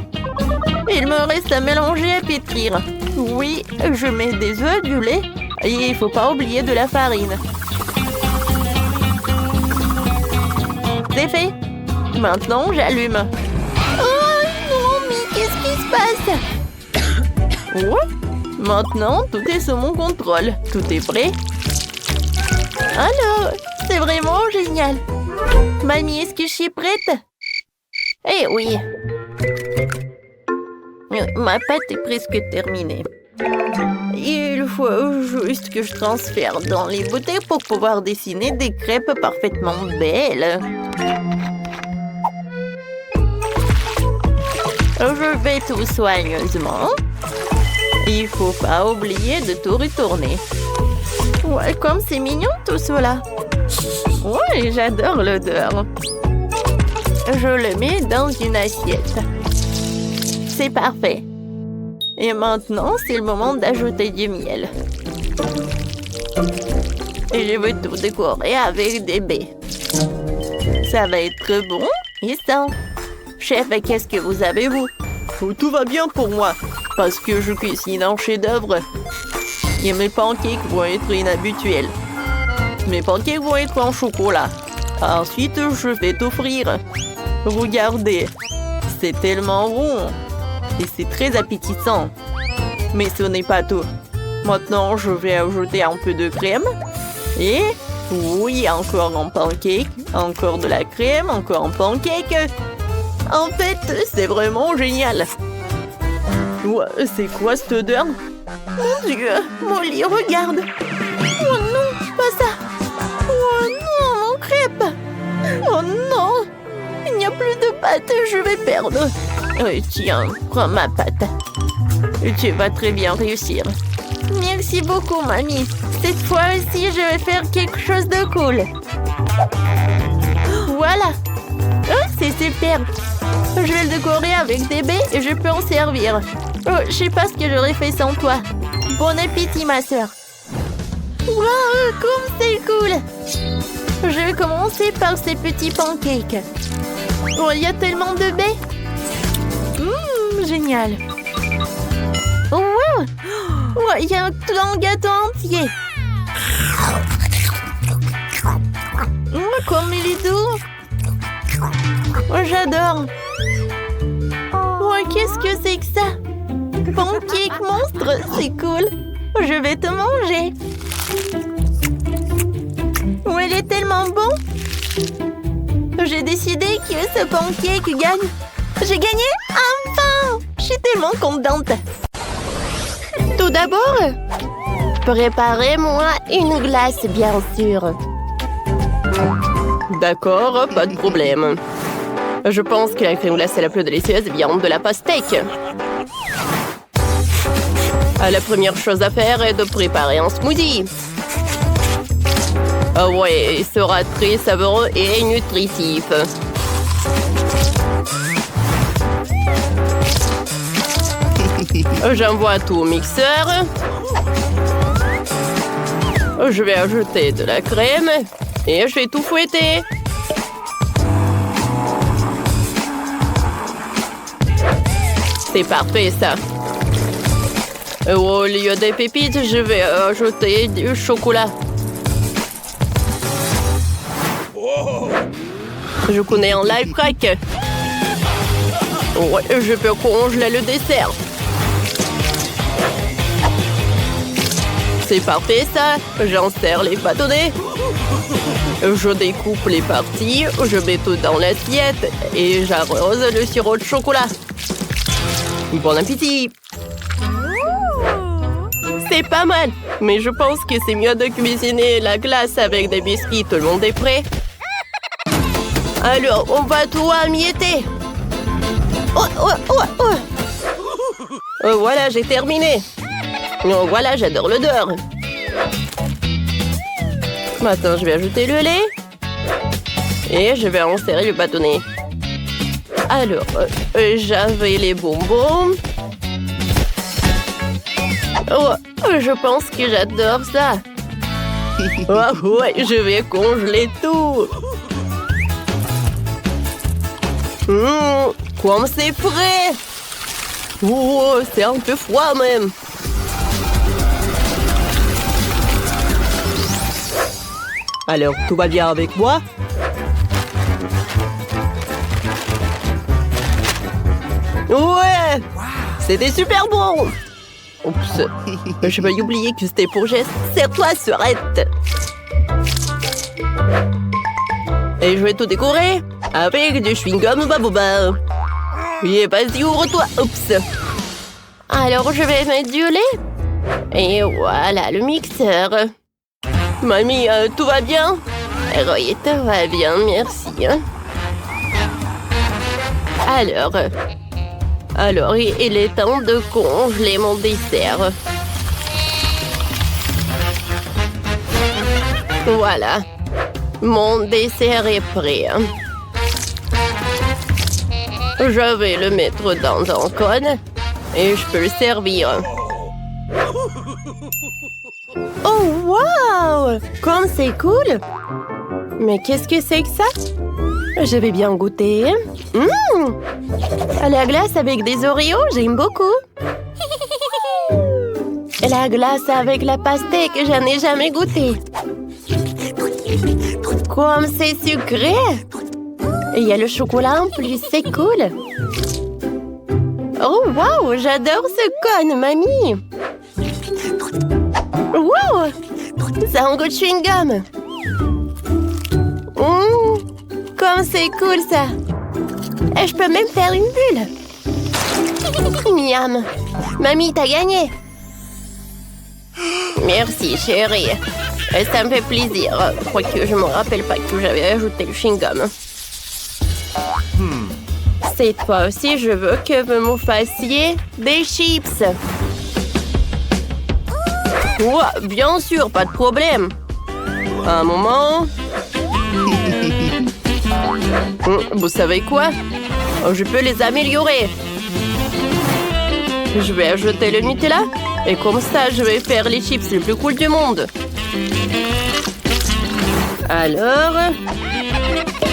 Speaker 2: Il me reste à mélanger et à pétrir. Oui, je mets des œufs, du lait et il ne faut pas oublier de la farine. C'est fait. Maintenant, j'allume. Oh non, mais qu'est-ce qui se passe? Oh, maintenant, tout est sous mon contrôle. Tout est prêt. Alors, c'est vraiment génial. Mamie, est-ce que je suis prête? Eh oui. Ma pâte est presque terminée. Il faut juste que je transfère dans les bouteilles pour pouvoir dessiner des crêpes parfaitement belles. Je fais tout soigneusement. Il ne faut pas oublier de tout retourner. Ouais, comme c'est mignon tout cela. Ouais, j'adore l'odeur. Je le mets dans une assiette. C'est parfait. Et maintenant, c'est le moment d'ajouter du miel. Et je vais tout décorer avec des baies. Ça va être bon et sain. Chef, qu'est-ce que vous avez, vous?
Speaker 1: Oh, tout va bien pour moi, parce que je cuisine un chef-d'œuvre. Et mes pancakes vont être inhabituels. Mes pancakes vont être en chocolat. Ensuite, je vais t'offrir. Regardez, c'est tellement bon. Et c'est très appétissant. Mais ce n'est pas tout. Maintenant, je vais ajouter un peu de crème. Et oui, encore un pancake. Encore de la crème, encore un pancake. En fait, c'est vraiment génial. Ouais, c'est quoi cette odeur?
Speaker 2: Mon Dieu, Molly, regarde. Oh non, pas ça. Oh non, mon crêpe. Oh non, il n'y a plus de pâte, je vais perdre.
Speaker 1: Tiens, prends ma pâte. Tu vas très bien réussir.
Speaker 2: Merci beaucoup, mamie. Cette fois-ci, je vais faire quelque chose de cool. Voilà. Oh, c'est super. Je vais le décorer avec des baies et je peux en servir. Oh, je sais pas ce que j'aurais fait sans toi. Bon appétit, ma sœur. Waouh, comme c'est cool. Je vais commencer par ces petits pancakes. Oh, il y a tellement de baies. Génial. Oh, wow. Oh, il y a un gâteau entier. Comme il est doux. Oh, j'adore. Oh, qu'est-ce que c'est que ça? Pancake monstre, c'est cool. Je vais te manger. Oh, il est tellement bon. J'ai décidé que ce pancake gagne. J'ai gagné? Enfin! Je suis tellement contente. Tout d'abord, préparez-moi une glace, bien sûr.
Speaker 1: D'accord, pas de problème. Je pense que la crème glacée la plus délicieuse vient de la pastèque. La première chose à faire est de préparer un smoothie. Ouais, il sera très savoureux et nutritif. J'envoie tout au mixeur. Je vais ajouter de la crème et je vais tout fouetter. C'est parfait, ça. Au lieu des pépites, je vais ajouter du chocolat. Je connais un life hack. Ouais, je peux congeler le dessert. C'est parfait, ça. J'insère les bâtonnets. Je découpe les parties, je mets tout dans l'assiette et j'arrose le sirop de chocolat. Bon appétit! C'est pas mal, mais je pense que c'est mieux de cuisiner la glace avec des biscuits. Tout le monde est prêt? Alors, on va tout amietter. Voilà, j'ai terminé. Oh, voilà, j'adore l'odeur. Maintenant, je vais ajouter le lait. Et je vais insérer le bâtonnet. Alors, j'avais les bonbons. Oh, je pense que j'adore ça. Oh, ouais, je vais congeler tout. Comme c'est frais. Oh, c'est un peu froid même. Alors, tout va bien avec moi? Ouais! C'était super bon! Oups, je vais oublier que c'était pour Jess. Serre-toi, sœurette! Et je vais tout décorer avec du chewing-gum Baboba. Et vas-y, ouvre-toi! Oups! Alors, je vais mettre du lait. Et voilà le mixeur. Mamie, tout va bien? Oui, tout va bien, merci. Alors, il est temps de congeler mon dessert. Voilà. Mon dessert est prêt. Je vais le mettre dans un cône et je peux le servir. Oh, wow! Comme c'est cool! Mais qu'est-ce que c'est que ça? Je vais bien goûter. La glace avec des Oreos, j'aime beaucoup. La glace avec la pastèque, j'en ai jamais goûté. Comme c'est sucré! Et il y a le chocolat en plus, c'est cool. Oh, wow! J'adore ce cône, mamie! Wow! Ça a un goût de chewing-gum. Comme c'est cool, ça! Et je peux même faire une bulle. Miam! Mamie, t'as gagné! Merci, chérie. Ça me fait plaisir. Quoique je me rappelle pas que j'avais ajouté le chewing-gum. Cette fois aussi, je veux que vous me fassiez des chips. Ouais, bien sûr, pas de problème. Un moment. Vous savez quoi? Je peux les améliorer. Je vais ajouter le Nutella et comme ça, je vais faire les chips les plus cool du monde. Alors...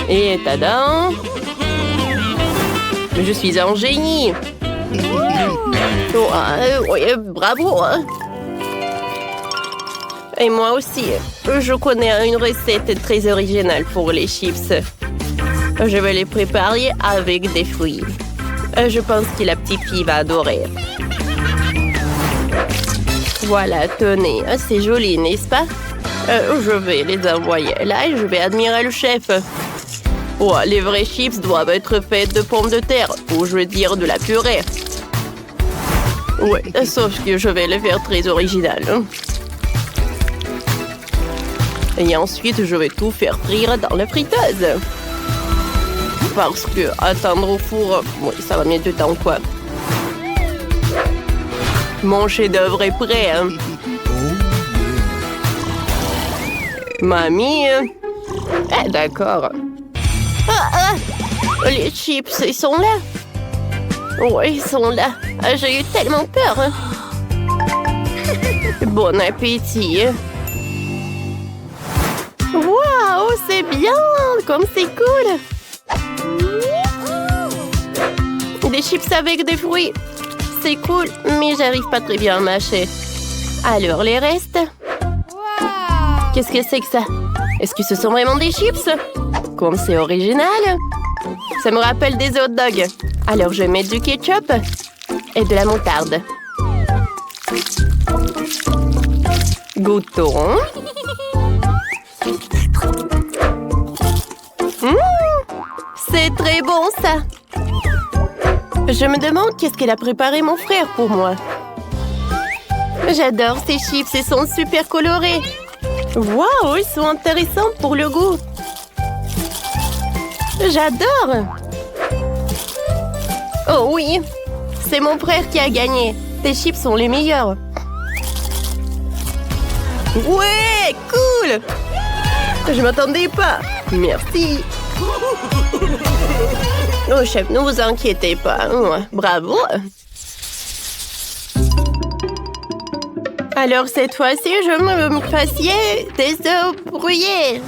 Speaker 1: Et tadam! Je suis un génie! Ouais, bravo! Et moi aussi, je connais une recette très originale pour les chips. Je vais les préparer avec des fruits. Je pense que la petite fille va adorer. Voilà, tenez, c'est joli, n'est-ce pas? Je vais les envoyer là et je vais admirer le chef. Oh, les vrais chips doivent être faits de pommes de terre, ou je veux dire de la purée. Ouais, sauf que je vais le faire très original. Et ensuite, je vais tout faire frire dans la friteuse. Parce que attendre au four, oui, ça va mettre du temps, quoi. Mon chef-d'œuvre est prêt. Mamie. D'accord. Les chips, ils sont là. Oui, ils sont là. J'ai eu tellement peur. Bon appétit. Waouh, c'est bien. Comme c'est cool. Des chips avec des fruits. C'est cool, mais j'arrive pas très bien à mâcher. Alors, les restes. Qu'est-ce que c'est que ça? Est-ce que ce sont vraiment des chips? Comme c'est original. Ça me rappelle des hot dogs. Alors, je vais mettre du ketchup et de la moutarde. Goûtons. C'est très bon, ça. Je me demande qu'est-ce qu'elle a préparé mon frère pour moi. J'adore ces chips, ils sont super colorés. Waouh, ils sont intéressants pour le goût. J'adore. Oh oui, c'est mon frère qui a gagné. Tes chips sont les meilleurs. Ouais, cool. Je m'attendais pas. Merci. Oh, chef, ne vous inquiétez pas. Bravo. Alors, cette fois-ci, je me fassiez des œufs brouillés.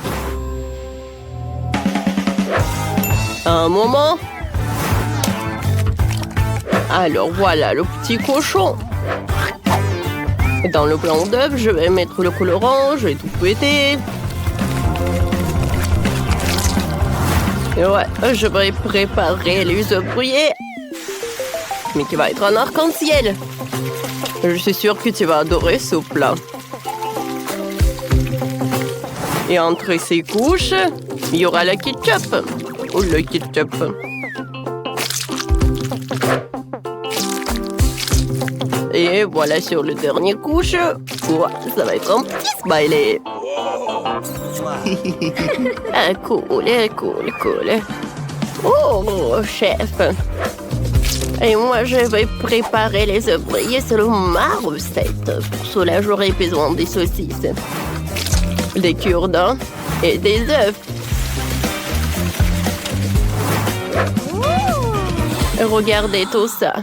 Speaker 1: Un moment. Alors, voilà le petit cochon. Dans le blanc d'œuf, je vais mettre le colorant, je vais tout fouetter. Ouais, je vais préparer les œufs brouillés. Mais qui va être un arc-en-ciel. Je suis sûre que tu vas adorer ce plat. Et entre ces couches, il y aura le ketchup. Ou le ketchup. Et voilà sur le dernier couche. Ouais, ça va être un petit smiley. Cool. Oh, chef. Et moi, je vais préparer les œufs brouillés selon ma recette. Pour cela, j'aurai besoin des saucisses. des cure-dents et des œufs. Regardez tout ça.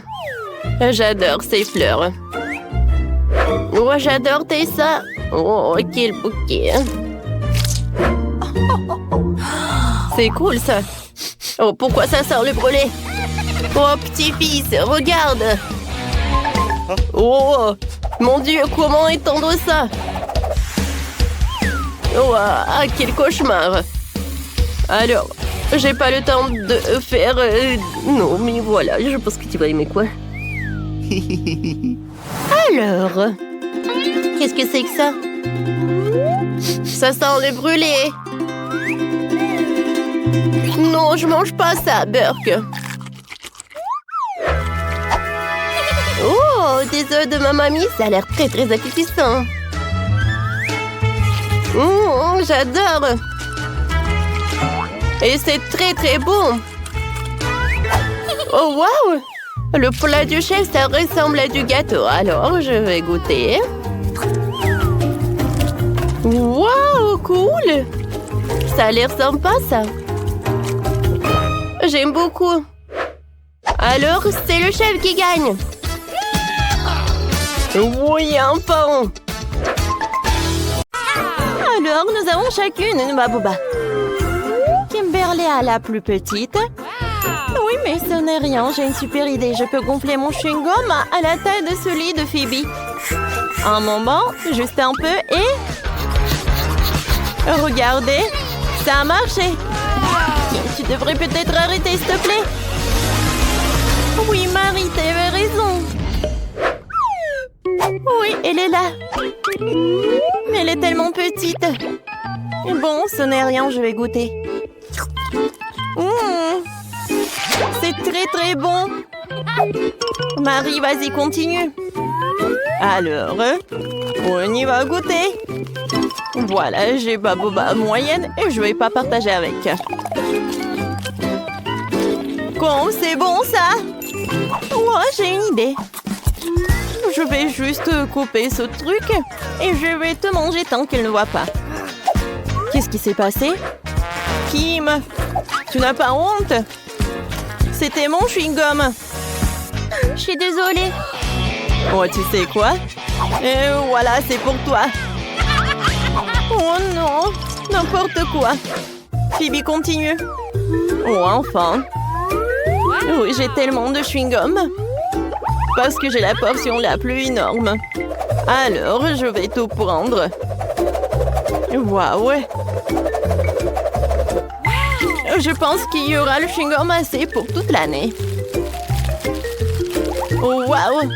Speaker 1: J'adore ces fleurs. Oh, j'adore Tessa. Oh, quel bouquet. C'est cool, ça. Oh, pourquoi ça sort le brûlé? Oh, petit-fils, regarde. Oh, mon Dieu, comment étendre ça? Oh, ah, quel cauchemar. Alors, j'ai pas le temps de faire... Non, mais voilà, je pense que tu vas aimer quoi. Alors, qu'est-ce que c'est que ça? Ça sent le brûlé. Non, je mange pas ça, Burke. Oh, des œufs de ma mamie, ça a l'air très très appétissant. J'adore. Et c'est très très bon. Oh, waouh! Le plat du chef, ça ressemble à du gâteau. Alors, je vais goûter. Waouh, cool! Ça a l'air sympa, ça. J'aime beaucoup. Alors, c'est le chef qui gagne. Oui, enfin. Alors, nous avons chacune une baboba. Kimberly a la plus petite. Oui, mais ce n'est rien. J'ai une super idée. Je peux gonfler mon chewing-gum à la taille de celui de Phoebe. Un moment, juste un peu et... Regardez, ça a marché. Tu devrais peut-être arrêter, s'il te plaît. Oui, Marie, t'avais raison. Oui, elle est là. Mais elle est tellement petite. Bon, ce n'est rien, je vais goûter. C'est très très bon. Marie, vas-y, continue. Alors, on y va goûter. Voilà, j'ai ma boba moyenne et je vais pas partager avec. Quand c'est bon ça? Oh, j'ai une idée. Je vais juste couper ce truc et je vais te manger tant qu'elle ne voit pas. Qu'est-ce qui s'est passé? Kim, tu n'as pas honte? C'était mon chewing-gum. Je suis désolée. Oh, tu sais quoi? Et voilà, c'est pour toi. Oh non, n'importe quoi. Phoebe, continue. Oh, enfin. Oui, j'ai tellement de chewing-gum. Parce que j'ai la portion la plus énorme. Alors, je vais tout prendre. Waouh. Je pense qu'il y aura le chewing-gum assez pour toute l'année. Oh, waouh.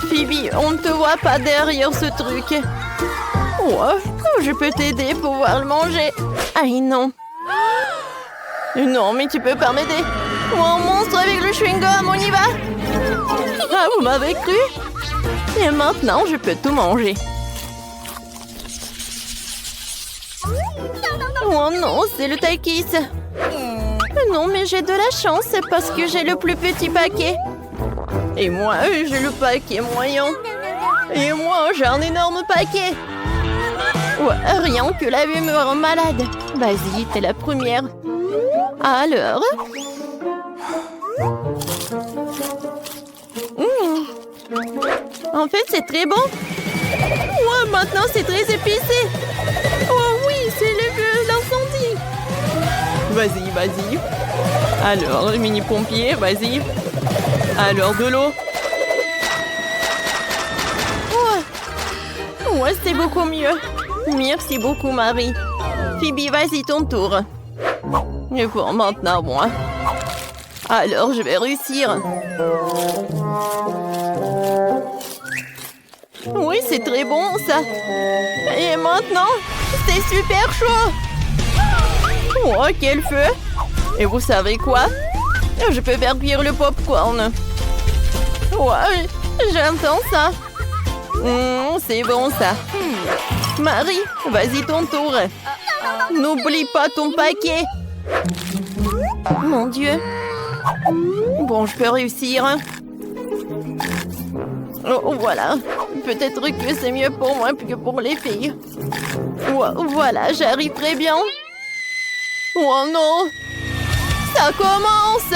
Speaker 1: Phoebe, on ne te voit pas derrière ce truc. Oh, je peux t'aider pour pouvoir le manger. Aïe, non. Non, mais tu peux pas m'aider. Oh, un monstre avec le chewing-gum, on y va. Ah, vous m'avez cru? Et maintenant, je peux tout manger. Oh non, c'est le Takis. Non, mais j'ai de la chance parce que j'ai le plus petit paquet. Et moi, j'ai le paquet moyen. Et moi, j'ai un énorme paquet. Ouais, rien que la vue me rend malade. Vas-y, t'es la première. Alors? En fait, c'est très bon. Ouais, maintenant, c'est très épicé. Oh oui, c'est l'incendie. Vas-y, vas-y. Alors, le mini-pompier, vas-y. Alors, de l'eau. Ouais, c'est beaucoup mieux. Merci beaucoup, Marie. Phoebe, vas-y, ton tour. Et pour maintenant, moi. Alors, je vais réussir. Oui, c'est très bon, ça. Et maintenant, c'est super chaud. Oh, quel feu. Et vous savez quoi? Je peux faire cuire le popcorn. Ouais, j'entends ça. C'est bon, ça. Marie, vas-y, ton tour. N'oublie pas ton paquet. Mon Dieu. Bon, je peux réussir. Oh, voilà. Peut-être que c'est mieux pour moi que pour les filles.
Speaker 2: Voilà, j'arrive très bien. Oh non! Ça commence!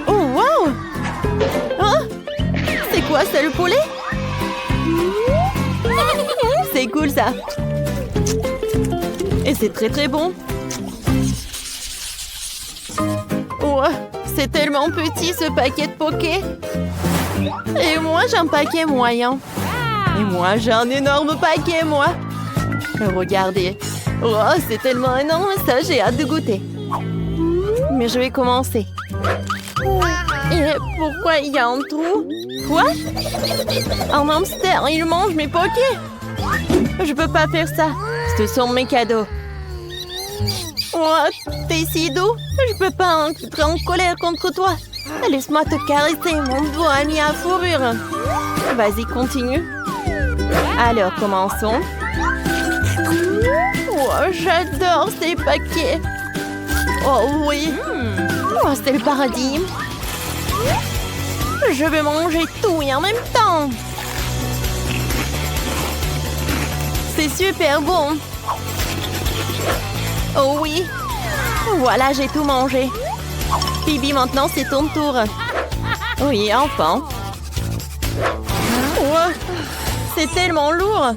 Speaker 2: Oh, wow! Hein? C'est quoi ça, le poulet? C'est cool, ça! Et c'est très très bon! Oh, c'est tellement petit, ce paquet de poké! Et moi, j'ai un paquet moyen. Et moi, j'ai un énorme paquet, moi. Regardez. Oh, c'est tellement énorme, ça, j'ai hâte de goûter. Mais je vais commencer. Et pourquoi il y a un trou? Quoi? Un hamster, il mange mes pokés. Je peux pas faire ça. Ce sont mes cadeaux. Oh, t'es si doux. Je peux pas être en colère contre toi. Laisse-moi te caresser, mon doux ami à fourrure. Vas-y, continue. Alors, commençons. Oh, j'adore ces paquets. Oh oui. Oh, c'est le paradis. Je vais manger tout et en même temps. C'est super bon. Oh oui. Voilà, j'ai tout mangé. Phoebe, maintenant c'est ton tour. Oui, enfin. Oh, c'est tellement lourd.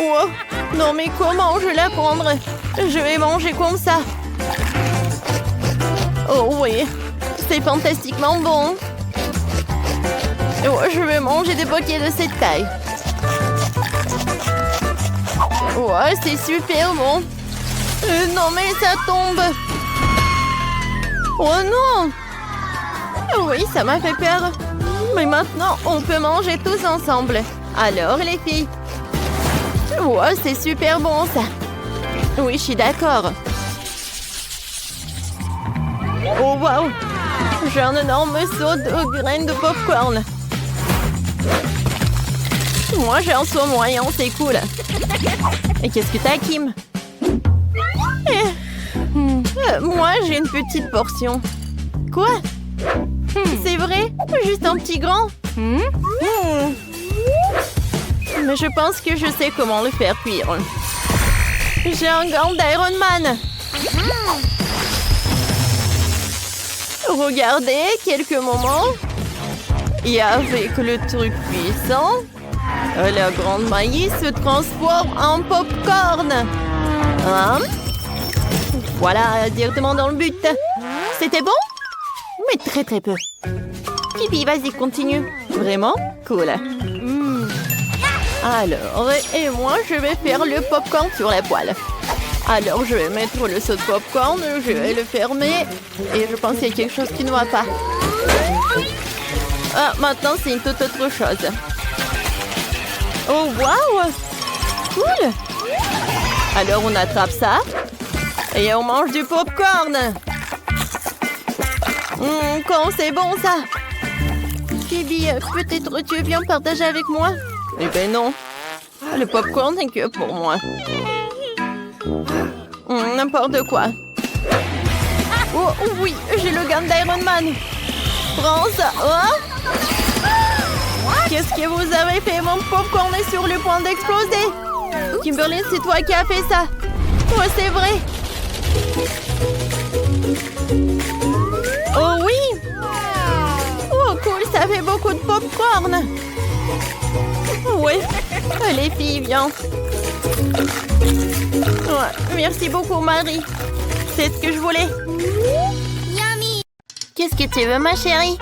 Speaker 2: Oh, non mais comment je vais la prendre? Je vais manger comme ça. Oh oui, c'est fantastiquement bon. Oh, je vais manger des pockets de cette taille. Oh, c'est super bon. Non mais ça tombe. Oh non! Oui, ça m'a fait peur. Mais maintenant, on peut manger tous ensemble. Alors, les filles? Oh, c'est super bon, ça. Oui, je suis d'accord. Oh, wow! J'ai un énorme seau de graines de popcorn. Moi, j'ai un seau moyen, c'est cool. Et qu'est-ce que t'as, Kim? Moi, j'ai une petite portion. Quoi? C'est vrai? Juste un petit grand? Mais je pense que je sais comment le faire cuire. J'ai un gant d'Iron Man. Regardez, quelques moments. Et avec le truc puissant, la grande maïs se transforme en popcorn. Hein? Voilà, directement dans le but. C'était bon? Mais très très peu. Phoebe, vas-y, continue. Vraiment? Cool. Alors, et moi, je vais faire le popcorn sur la poêle. Alors, je vais mettre le seau de popcorn, je vais le fermer. Et je pense qu'il y a quelque chose qui ne va pas. Ah, maintenant, c'est une toute autre chose. Oh, waouh! Cool! Alors, on attrape ça. Et on mange du popcorn. Quand c'est bon, ça. Phoebe, peut-être tu veux bien partager avec moi? Eh ben non. Le popcorn n'est que pour moi. N'importe quoi. Oh oui, j'ai le gant d'Iron Man. Prends ça. Oh. Qu'est-ce que vous avez fait? Mon popcorn est sur le point d'exploser. Kimberly, c'est toi qui as fait ça. Oh, c'est vrai. Oh oui. Oh, cool, ça fait beaucoup de popcorn. Oui. Les filles, viens. Ouais, merci beaucoup, Marie. C'est ce que je voulais. Yummy. Qu'est-ce que tu veux, ma chérie?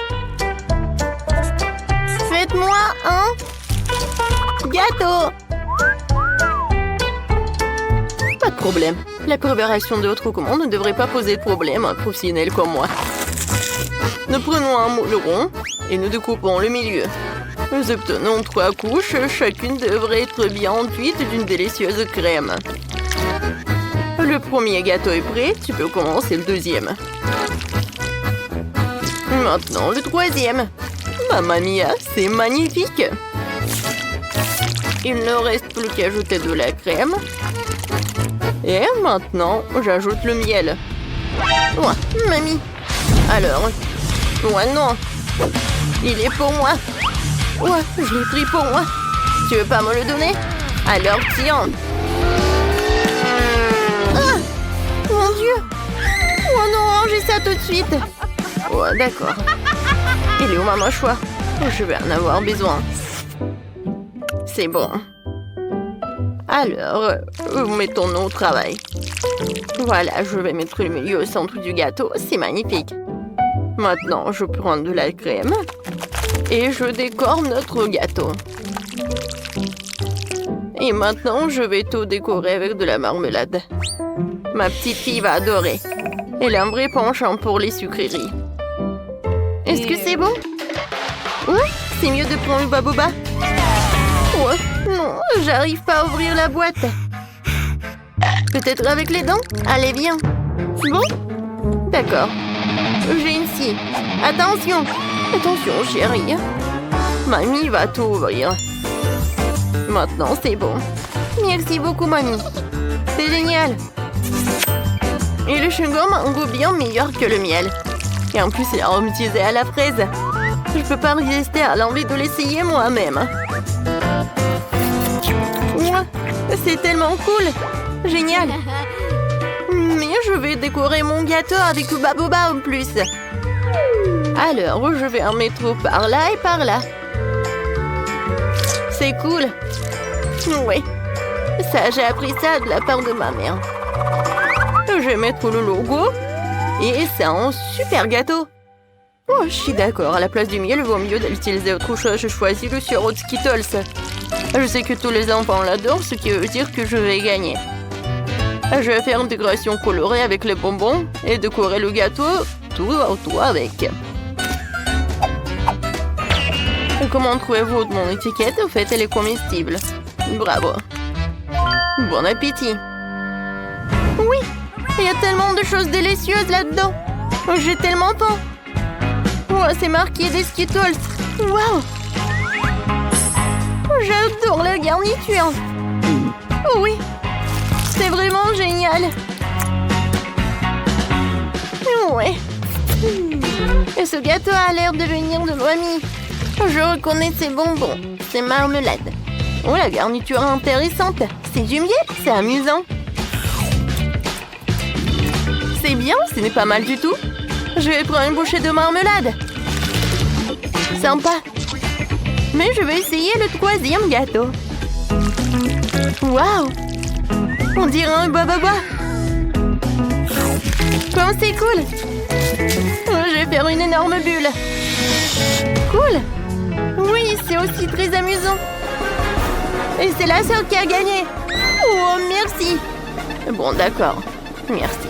Speaker 2: Faites-moi un gâteau. Pas de problème. La préparation de votre commande ne devrait pas poser de problème à un professionnel comme moi. Nous prenons un moule rond et nous découpons le milieu. Nous obtenons 3 couches, chacune devrait être bien enduite d'une délicieuse crème. Le premier gâteau est prêt, tu peux commencer le deuxième. Maintenant le troisième. Mamma mia, c'est magnifique! Il ne reste plus qu'à ajouter de la crème. Et maintenant, j'ajoute le miel. Ouais, mamie. Alors, ouais, non. Il est pour moi. Ouais, je l'ai pris pour moi. Tu veux pas me le donner? Alors tiens. Ah! Mon Dieu! Oh non, rangez ça tout de suite. Oh, d'accord. Il est où ma mâchoire? Je vais en avoir besoin. C'est bon. Alors, mettons-nous au travail. Voilà, je vais mettre le milieu au centre du gâteau. C'est magnifique. Maintenant, je prends de la crème et je décore notre gâteau. Et maintenant, je vais tout décorer avec de la marmelade. Ma petite fille va adorer. Elle a un vrai penchant pour les sucreries. Est-ce que c'est bon? Ouais, c'est mieux de prendre le baboba. Ouais, non, j'arrive pas à ouvrir la boîte. Peut-être avec les dents? Allez, viens. Bon? D'accord. J'ai une scie. Attention. Attention, chérie. Mamie va tout ouvrir. Maintenant, c'est bon. Merci beaucoup, mamie. C'est génial. Et le chewing-gum a un goût bien meilleur que le miel. Et en plus, il est aromatisé à la fraise. Je peux pas résister à l'envie de l'essayer moi-même. C'est tellement cool. Génial. Mais je vais décorer mon gâteau avec le baboba en plus. Alors, je vais en mettre par là et par là. C'est cool. Oui. Ça, j'ai appris ça de la part de ma mère. Je vais mettre le logo. Et c'est un super gâteau. Oh, je suis d'accord. À la place du miel, il vaut mieux d'utiliser autre chose. Je choisis le sirop de Skittles. Je sais que tous les enfants l'adorent, ce qui veut dire que je vais gagner. Je vais faire une décoration colorée avec les bonbons et décorer le gâteau tout autour avec. Comment trouvez-vous mon étiquette? Au fait, elle est comestible. Bravo. Bon appétit. Oui, il y a tellement de choses délicieuses là-dedans. J'ai tellement faim. Oh, c'est marqué des Skittles. Waouh! J'adore la garniture. Oh oui, c'est vraiment génial. Ouais. Et ce gâteau a l'air de venir de mamie. Je reconnais ces bonbons. C'est marmelade. Oh, la garniture est intéressante. C'est du miel, c'est amusant. C'est bien, ce n'est pas mal du tout. Je vais prendre une bouchée de marmelade. Sympa. Mais je vais essayer le troisième gâteau. Waouh! On dirait un bababa. Comme c'est cool! Je vais faire une énorme bulle. Cool! Oui, c'est aussi très amusant. Et c'est la seule qui a gagné. Oh, merci! Bon, d'accord. Merci.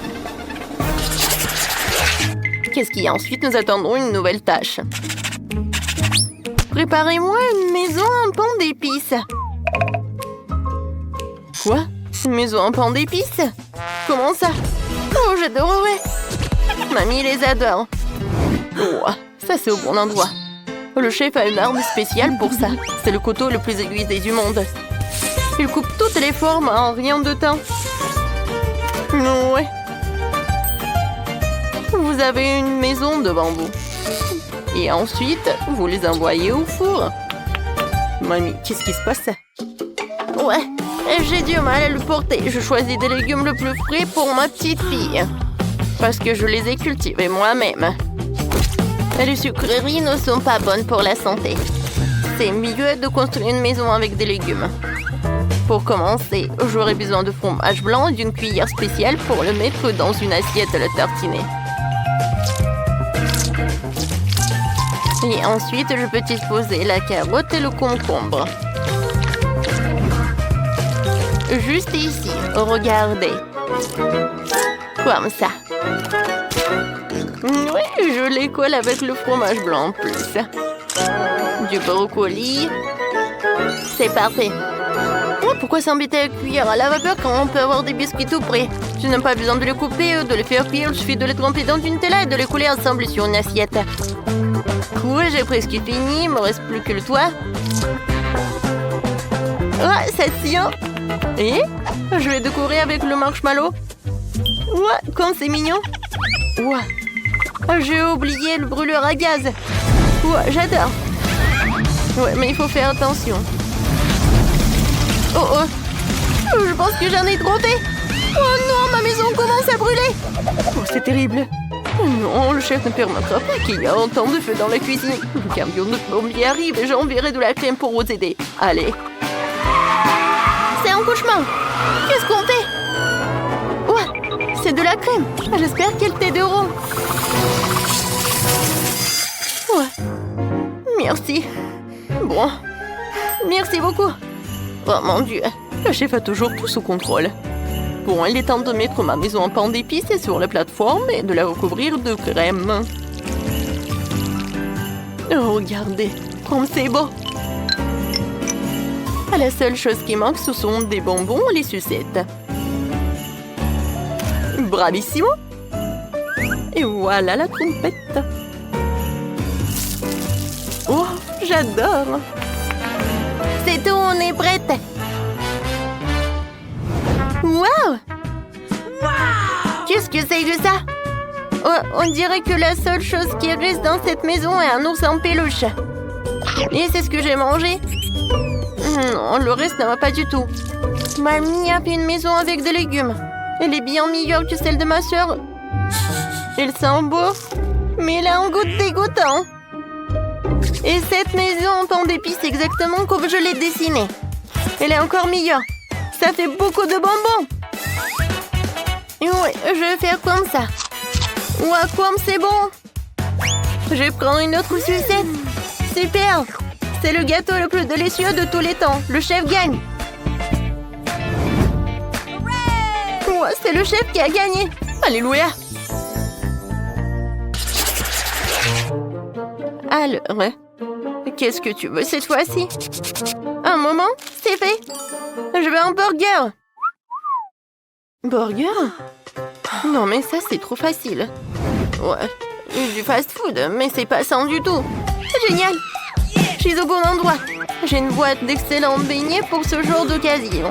Speaker 2: Qu'est-ce qu'il y a ensuite? Nous attendons une nouvelle tâche. Préparez-moi une maison en pain d'épices. Quoi? Une maison en pain d'épices? Comment ça? Oh, j'adorerais. Mamie les adore. Oh, ça c'est au bon endroit. Le chef a une arme spéciale pour ça. C'est le couteau le plus aiguisé du monde. Il coupe toutes les formes en rien de temps. Ouais. Vous avez une maison devant vous. Et ensuite, vous les envoyez au four. Mamie, qu'est-ce qui se passe? Ouais, j'ai du mal à le porter. Je choisis des légumes le plus frais pour ma petite fille. Parce que je les ai cultivés moi-même. Les sucreries ne sont pas bonnes pour la santé. C'est mieux de construire une maison avec des légumes. Pour commencer, j'aurai besoin de fromage blanc et d'une cuillère spéciale pour le mettre dans une assiette à le tartiner. Et ensuite, je peux disposer la carotte et le concombre. Juste ici, regardez. Comme ça. Oui, je les colle avec le fromage blanc en plus. Du brocoli. C'est parfait. Oh, pourquoi s'embêter à cuire à la vapeur quand on peut avoir des biscuits tout prêts? Je n'ai pas besoin de les couper, de les faire cuire. Il suffit de les tremper dans une Nutella et de les coller ensemble sur une assiette. Cool, j'ai presque fini. Il me reste plus que le toit. Oh, ça tient. Et je vais décorer avec le marshmallow. Ouais, comme c'est mignon. Ouais. J'ai oublié le brûleur à gaz. Ouais, j'adore. Ouais, mais il faut faire attention. Oh oh. Je pense que j'en ai trop fait. Oh non, ma maison commence à brûler. Oh, c'est terrible. Oh non, le chef ne permettra pas qu'il y ait autant de feu dans la cuisine. Le camion de plombier arrive et j'enverrai de la crème pour vous aider. Allez. C'est un cauchemar. Qu'est-ce qu'on fait? Ouais, c'est de la crème. J'espère qu'elle t'aideront. Ouais. Merci. Bon. Merci beaucoup. Oh mon Dieu. Le chef a toujours tout sous contrôle. Bon, il est temps de mettre ma maison en pain d'épices sur la plateforme et de la recouvrir de crème. Oh, regardez, comme c'est beau! La seule chose qui manque, ce sont des bonbons et les sucettes. Bravissimo! Et voilà la trompette. Oh, j'adore! C'est tout, on est prête! Wow! Qu'est-ce que c'est que ça? Oh, on dirait que la seule chose qui reste dans cette maison est un ours en peluche. Et c'est ce que j'ai mangé? Non, le reste ne va pas du tout. Mamie a fait une maison avec des légumes. Elle est bien meilleure que celle de ma sœur. Elle sent beau, mais elle a un goût dégoûtant. Et cette maison en pain d'épices exactement comme je l'ai dessinée. Elle est encore meilleure. Ça fait beaucoup de bonbons. Ouais, je vais faire comme ça. Ouah, comme c'est bon. Je vais prendre une autre sucette. Super. C'est le gâteau le plus délicieux de tous les temps. Le chef gagne. Ouais, c'est le chef qui a gagné. Alléluia. Alors, qu'est-ce que tu veux cette fois-ci? Un moment, c'est fait. Je veux un burger. Burger? Non, mais ça, c'est trop facile. Ouais, du fast-food, mais c'est pas sain du tout. Génial. Je suis au bon endroit. J'ai une boîte d'excellents beignets pour ce genre d'occasion.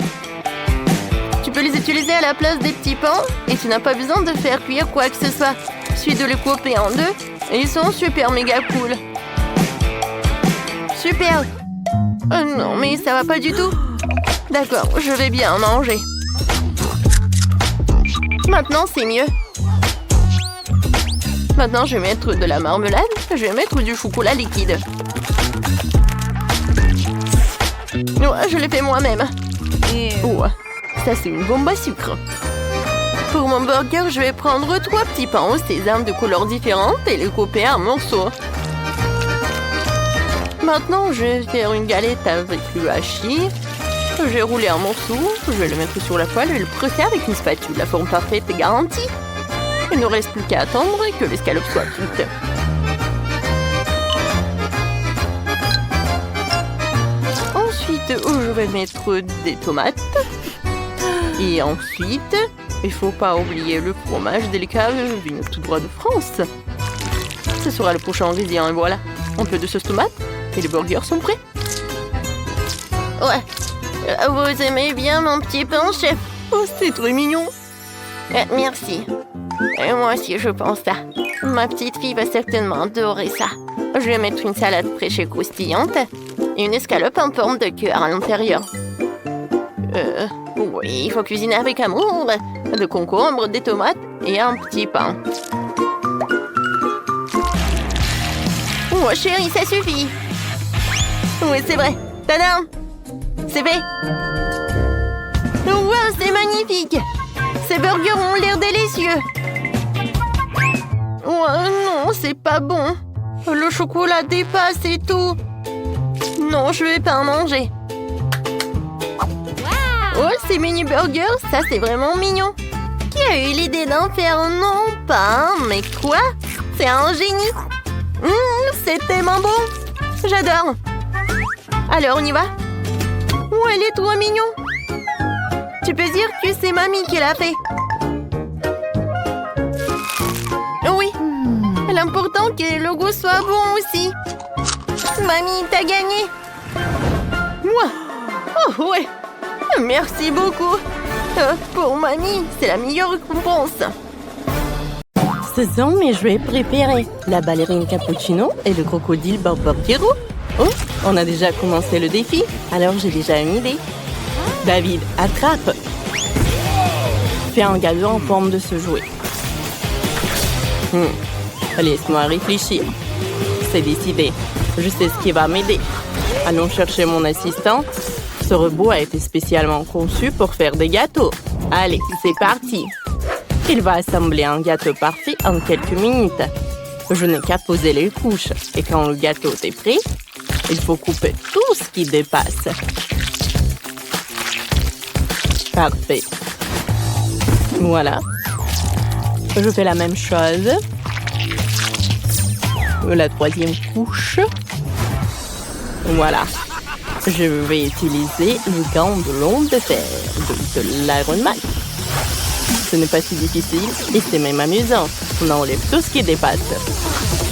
Speaker 2: Tu peux les utiliser à la place des petits pains et tu n'as pas besoin de faire cuire quoi que ce soit. Il suffit de les couper en deux et ils sont super méga cool. Super. Oh non, mais ça va pas du tout. D'accord, je vais bien manger. Maintenant, c'est mieux. Maintenant, je vais mettre de la marmelade. Je vais mettre du chocolat liquide. Ouais, je l'ai fait moi-même. Ouais, ça, c'est une bombe à sucre. Pour mon burger, je vais prendre 3 petits pains au sésame de couleurs différentes et les couper en morceaux. Maintenant, je vais faire une galette avec le hachis. Je vais rouler un morceau, je vais le mettre sur la poêle et le presser avec une spatule. La forme parfaite est garantie. Il ne reste plus qu'à attendre que l'escalope soit cuite. Ensuite, je vais mettre des tomates. Et ensuite, il ne faut pas oublier le fromage délicat venu tout droit de France. Ce sera le prochain ingrédient et voilà. Un peu de sauce tomate et les burgers sont prêts. Ouais. Vous aimez bien mon petit pain, chef? Oh, c'est très mignon. Merci. Et moi aussi, je pense ça. Ma petite fille va certainement adorer ça. Je vais mettre une salade fraîche et croustillante et une escalope en forme de cœur à l'intérieur. Oui, il faut cuisiner avec amour. De concombre, des tomates et un petit pain. Oh, chérie, ça suffit. Oui, c'est vrai. Tadam! C'est fait. Wow, c'est magnifique. Ces burgers ont l'air délicieux. Oh non, c'est pas bon. Le chocolat dépasse et tout. Non, je vais pas en manger. Oh, ces mini burgers, ça c'est vraiment mignon. Qui a eu l'idée d'en faire non pas un, mais quoi? C'est un génie. C'est tellement bon. J'adore. Alors, on y va? Oh, elle est trop mignon. Tu peux dire que c'est mamie qui l'a fait. Oui. L'important que le goût soit bon aussi. Mamie, t'as gagné. Oh, ouais. Merci beaucoup. Pour mamie, c'est la meilleure récompense.
Speaker 1: Ce sont mes jouets préférés. La ballerine cappuccino et le crocodile Barbardiero. Oh, On a déjà commencé le défi, alors j'ai déjà une idée. David, attrape. Fais un gâteau en forme de ce jouet. Laisse-moi réfléchir. C'est décidé. Je sais ce qui va m'aider. Allons chercher mon assistant. Ce robot a été spécialement conçu pour faire des gâteaux. Allez, c'est parti. Il va assembler un gâteau parfait en quelques minutes. Je n'ai qu'à poser les couches. Et quand le gâteau est prêt, il faut couper tout ce qui dépasse. Parfait. Voilà. Je fais la même chose. La troisième couche. Voilà. Je vais utiliser le gant de l'onde de fer de l'Iron Man. Ce n'est pas si difficile et c'est même amusant. On enlève tout ce qui dépasse.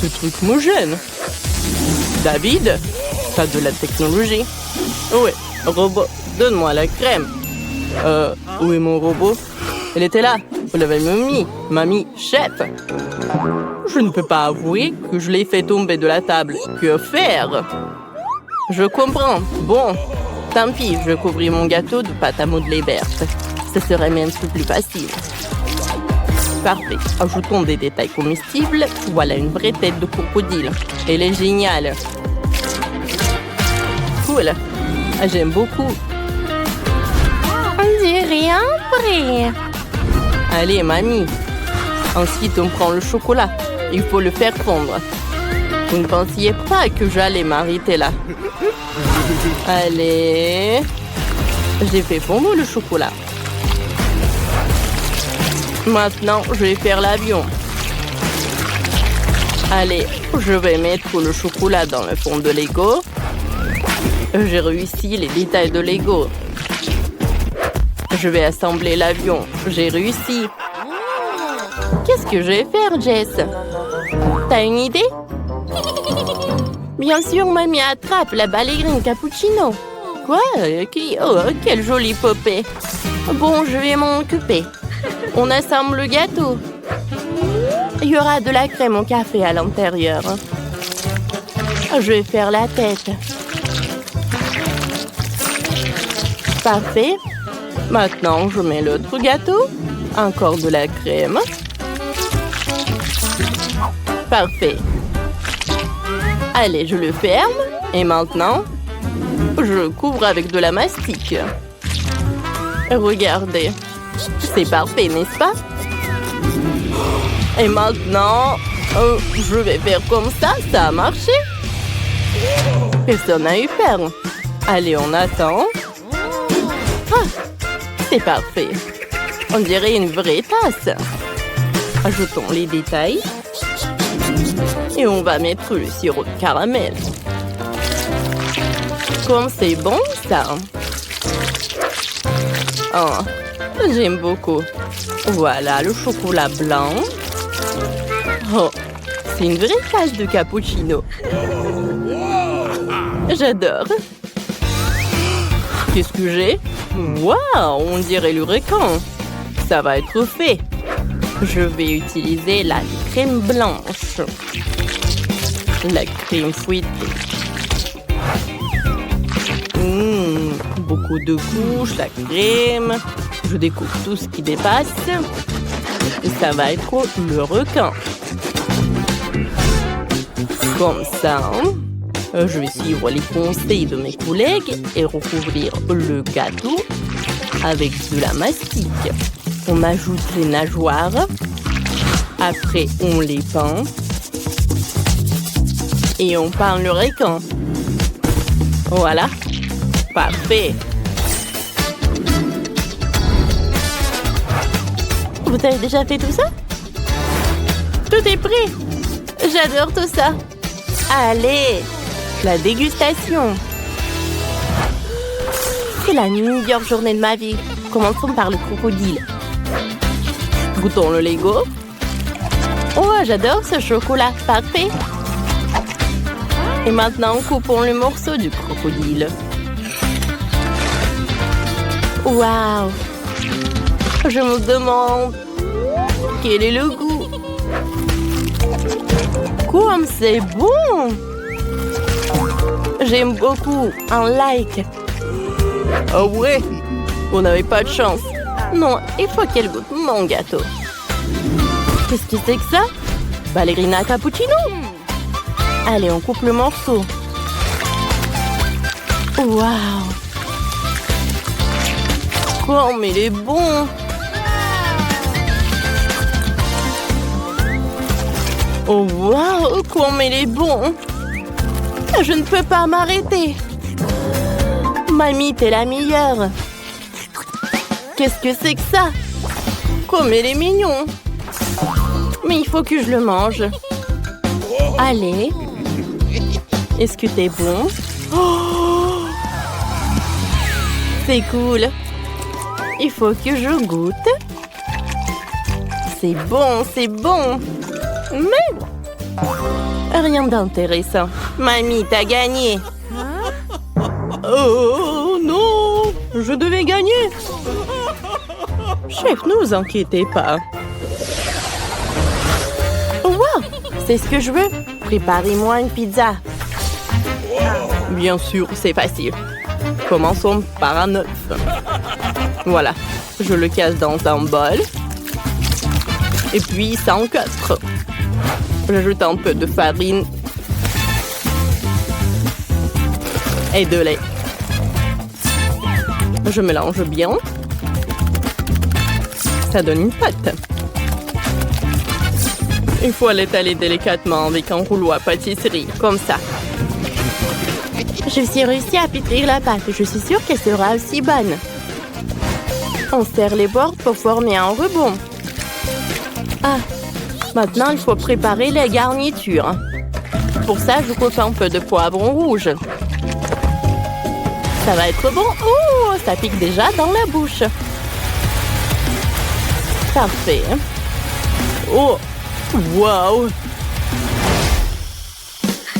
Speaker 1: Ce truc me gêne. David, t'as de la technologie. Ouais, robot, donne-moi la crème. Où est mon robot? Elle était là. Vous l'avez mis, mamie, chef. Je ne peux pas avouer que je l'ai fait tomber de la table. Que faire? Je comprends. Bon, tant pis, je couvris mon gâteau de pâte à modeler verte. Ce serait même plus facile. Parfait. Ajoutons des détails comestibles. Voilà une vraie tête de crocodile. Elle est géniale. Cool. J'aime beaucoup.
Speaker 2: On dirait un prêt.
Speaker 1: Allez, mamie. Ensuite, on prend le chocolat. Il faut le faire fondre. Vous ne pensiez pas que j'allais m'arrêter là. Allez. J'ai fait fondre le chocolat. Maintenant, je vais faire l'avion. Allez, je vais mettre le chocolat dans le fond de Lego. J'ai réussi les détails de Lego. Je vais assembler l'avion. J'ai réussi. Qu'est-ce que je vais faire, Jess? T'as une idée? Bien sûr, mamie, attrape la ballerine cappuccino. Quoi? Oh, quelle jolie poupée. Bon, je vais m'en occuper. On assemble le gâteau. Il y aura de la crème au café à l'intérieur. Je vais faire la tête. Parfait. Maintenant, je mets l'autre gâteau. Encore de la crème. Parfait. Allez, je le ferme. Et maintenant, je couvre avec de la mastic. Regardez. C'est parfait, n'est-ce pas? Et maintenant, je vais faire comme ça. Ça a marché. Personne n'a eu peur. Allez, on attend. Ah, c'est parfait. On dirait une vraie tasse. Ajoutons les détails. Et on va mettre le sirop de caramel. Comme c'est bon, ça. Oh, j'aime beaucoup. Voilà le chocolat blanc. Oh, c'est une vraie tasse de cappuccino. J'adore. Qu'est-ce que j'ai? Waouh, on dirait le requin. Ça va être fait. Je vais utiliser la crème blanche. La crème fouettée. Beaucoup de couches, la crème. Je découpe tout ce qui dépasse. Et ça va être le requin. Comme ça. Je vais suivre les conseils de mes collègues et recouvrir le gâteau avec de la mastic. On ajoute les nageoires. Après, on les peint. Et on peint le requin. Voilà. Parfait. Vous avez déjà fait tout ça? Tout est prêt. J'adore tout ça. Allez, la dégustation. C'est la meilleure journée de ma vie. Commençons par le crocodile. Goûtons le Lego. Oh, j'adore ce chocolat. Parfait. Et maintenant, coupons le morceau du crocodile. Waouh! Je me demande quel est le goût. Comme c'est bon! J'aime beaucoup. Un like. Oh ouais? Vous n'avez pas de chance. Non, il faut qu'elle goûte mon gâteau. Qu'est-ce que c'est que ça? Ballerina cappuccino? Allez, on coupe le morceau. Waouh! Comme il est bon! Oh waouh! Comme il est bon! Je ne peux pas m'arrêter! Mamie, t'es la meilleure! Qu'est-ce que c'est que ça? Comme il est mignon! Mais il faut que je le mange. Allez! Est-ce que t'es bon? Oh, c'est cool! Il faut que je goûte. C'est bon, c'est bon! Mais rien d'intéressant. Mamie, t'as gagné! Oh non! Je devais gagner! Chef, ne vous inquiétez pas. Wow! C'est ce que je veux. Préparez-moi une pizza. Bien sûr, c'est facile. Commençons par un œuf. Voilà. Je le casse dans un bol. Et puis, ça encastre. J'ajoute un peu de farine. Et de lait. Je mélange bien. Ça donne une pâte. Il faut l'étaler délicatement avec un rouleau à pâtisserie, comme ça. Je suis réussi à pétrir la pâte. Je suis sûre qu'elle sera aussi bonne. On serre les bords pour former un rebond. Ah, maintenant il faut préparer les garnitures. Pour ça, je coupe un peu de poivron rouge. Ça va être bon. Oh, ça pique déjà dans la bouche. Parfait. Oh, wow!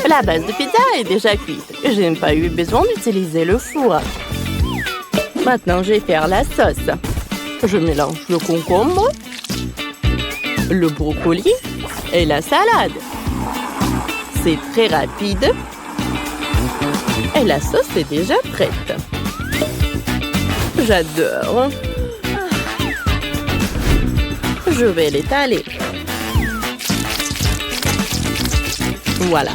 Speaker 1: La base de pizza est déjà cuite. Je n'ai pas eu besoin d'utiliser le four. Maintenant, je vais faire la sauce. Je mélange le concombre, le brocoli et la salade. C'est très rapide. Et la sauce est déjà prête. J'adore. Je vais l'étaler. Voilà.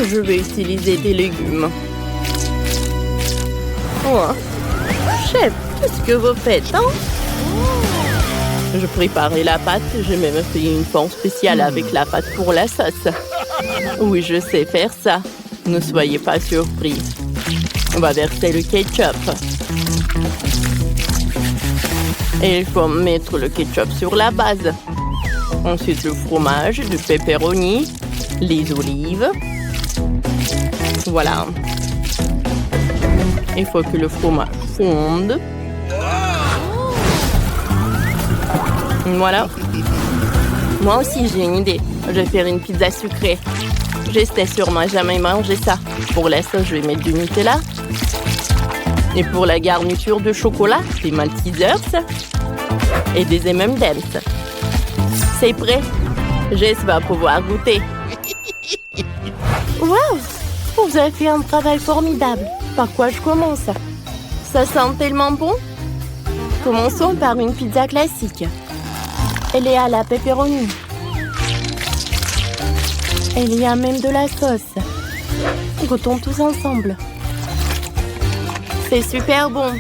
Speaker 1: Je vais utiliser des légumes. Oh. Chef, qu'est-ce que vous faites, hein? Je préparais la pâte. J'ai même fait une pan spéciale avec la pâte pour la sauce. Oui, je sais faire ça. Ne soyez pas surpris. On va verser le ketchup. Et il faut mettre le ketchup sur la base. Ensuite, le fromage, du pepperoni, les olives. Voilà. Il faut que le fromage fonde. Voilà. Moi aussi, j'ai une idée. Je vais faire une pizza sucrée. J'essaie sûrement jamais manger ça. Pour la sauce, je vais mettre du Nutella. Et pour la garniture de chocolat, des Maltesers et des M&M's. C'est prêt. Jess va pouvoir goûter. Waouh! Vous avez fait un travail formidable. Par quoi je commence? Ça sent tellement bon. Commençons par une pizza classique. Elle est à la pepperoni. Il y a même de la sauce. Goûtons tous ensemble. C'est super bon.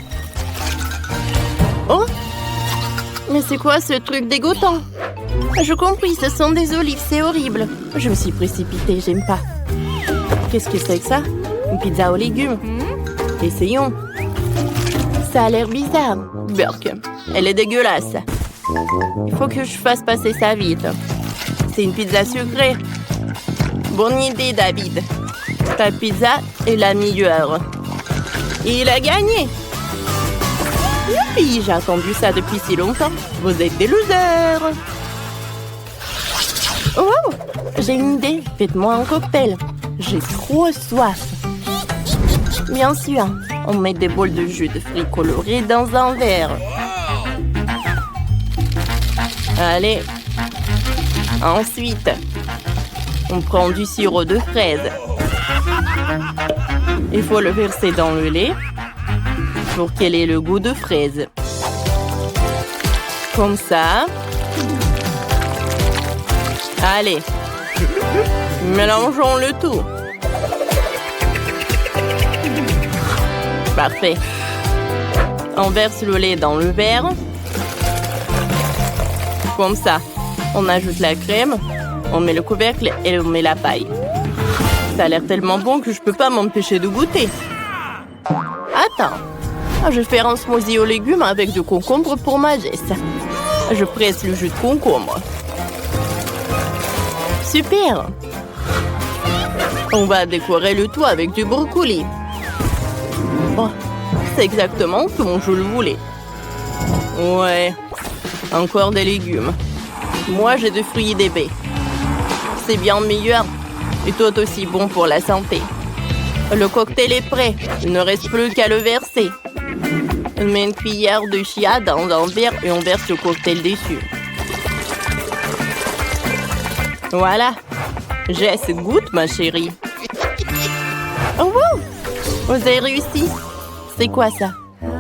Speaker 1: Oh! Mais c'est quoi ce truc dégoûtant? Je compris, ce sont des olives, c'est horrible. Je me suis précipitée, j'aime pas. Qu'est-ce que c'est que ça? Une pizza aux légumes. Essayons. Ça a l'air bizarre. Burk, elle est dégueulasse. Il faut que je fasse passer ça vite. C'est une pizza sucrée. Bonne idée, David. Ta pizza est la meilleure. Et il a gagné. Youpi, j'ai attendu ça depuis si longtemps. Vous êtes des losers. Oh, j'ai une idée. Faites-moi un cocktail. J'ai trop soif. Bien sûr, on met des bols de jus de fruits colorés dans un verre. Allez. Ensuite, On prend du sirop de fraise. Il faut le verser dans le lait pour qu'il ait le goût de fraise. Comme ça. Allez. Mélangeons le tout. Parfait. On verse le lait dans le verre. Comme ça. On ajoute la crème. On met le couvercle et on met la paille. Ça a l'air tellement bon que je peux pas m'empêcher de goûter. Attends. Je vais faire un smoothie aux légumes avec du concombre pour ma Jess. Je presse le jus de concombre. Super! On va décorer le tout avec du brocoli. Oh, c'est exactement comme je le voulais. Ouais, encore des légumes. Moi, j'ai des fruits et des baies. C'est bien meilleur et tout aussi bon pour la santé. Le cocktail est prêt. Il ne reste plus qu'à le verser. On met une cuillère de chia dans un verre et on verse le cocktail dessus. Voilà. Jess, goûte, ma chérie. Oh, wow! Vous avez réussi. C'est quoi ça?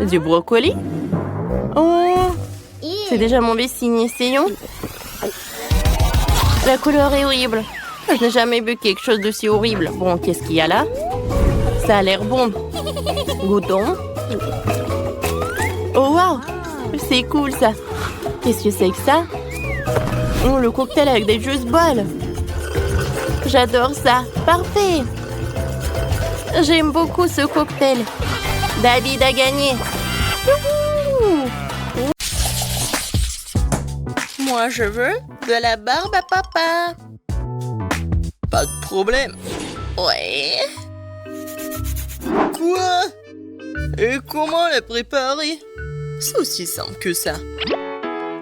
Speaker 1: Du brocoli? Oh! C'est déjà mauvais signe. Essayons. La couleur est horrible. Je n'ai jamais vu quelque chose d'aussi horrible. Bon, qu'est-ce qu'il y a là? Ça a l'air bon. Goûtons. Oh, wow! C'est cool, ça. Qu'est-ce que c'est que ça? Oh, le cocktail avec des juice balls. J'adore ça. Parfait. J'aime beaucoup ce cocktail. David a gagné. Youhou! Moi, je veux de la barbe à papa.
Speaker 3: Pas de problème.
Speaker 1: Ouais.
Speaker 3: Quoi? Et comment la préparer? C'est aussi simple que ça.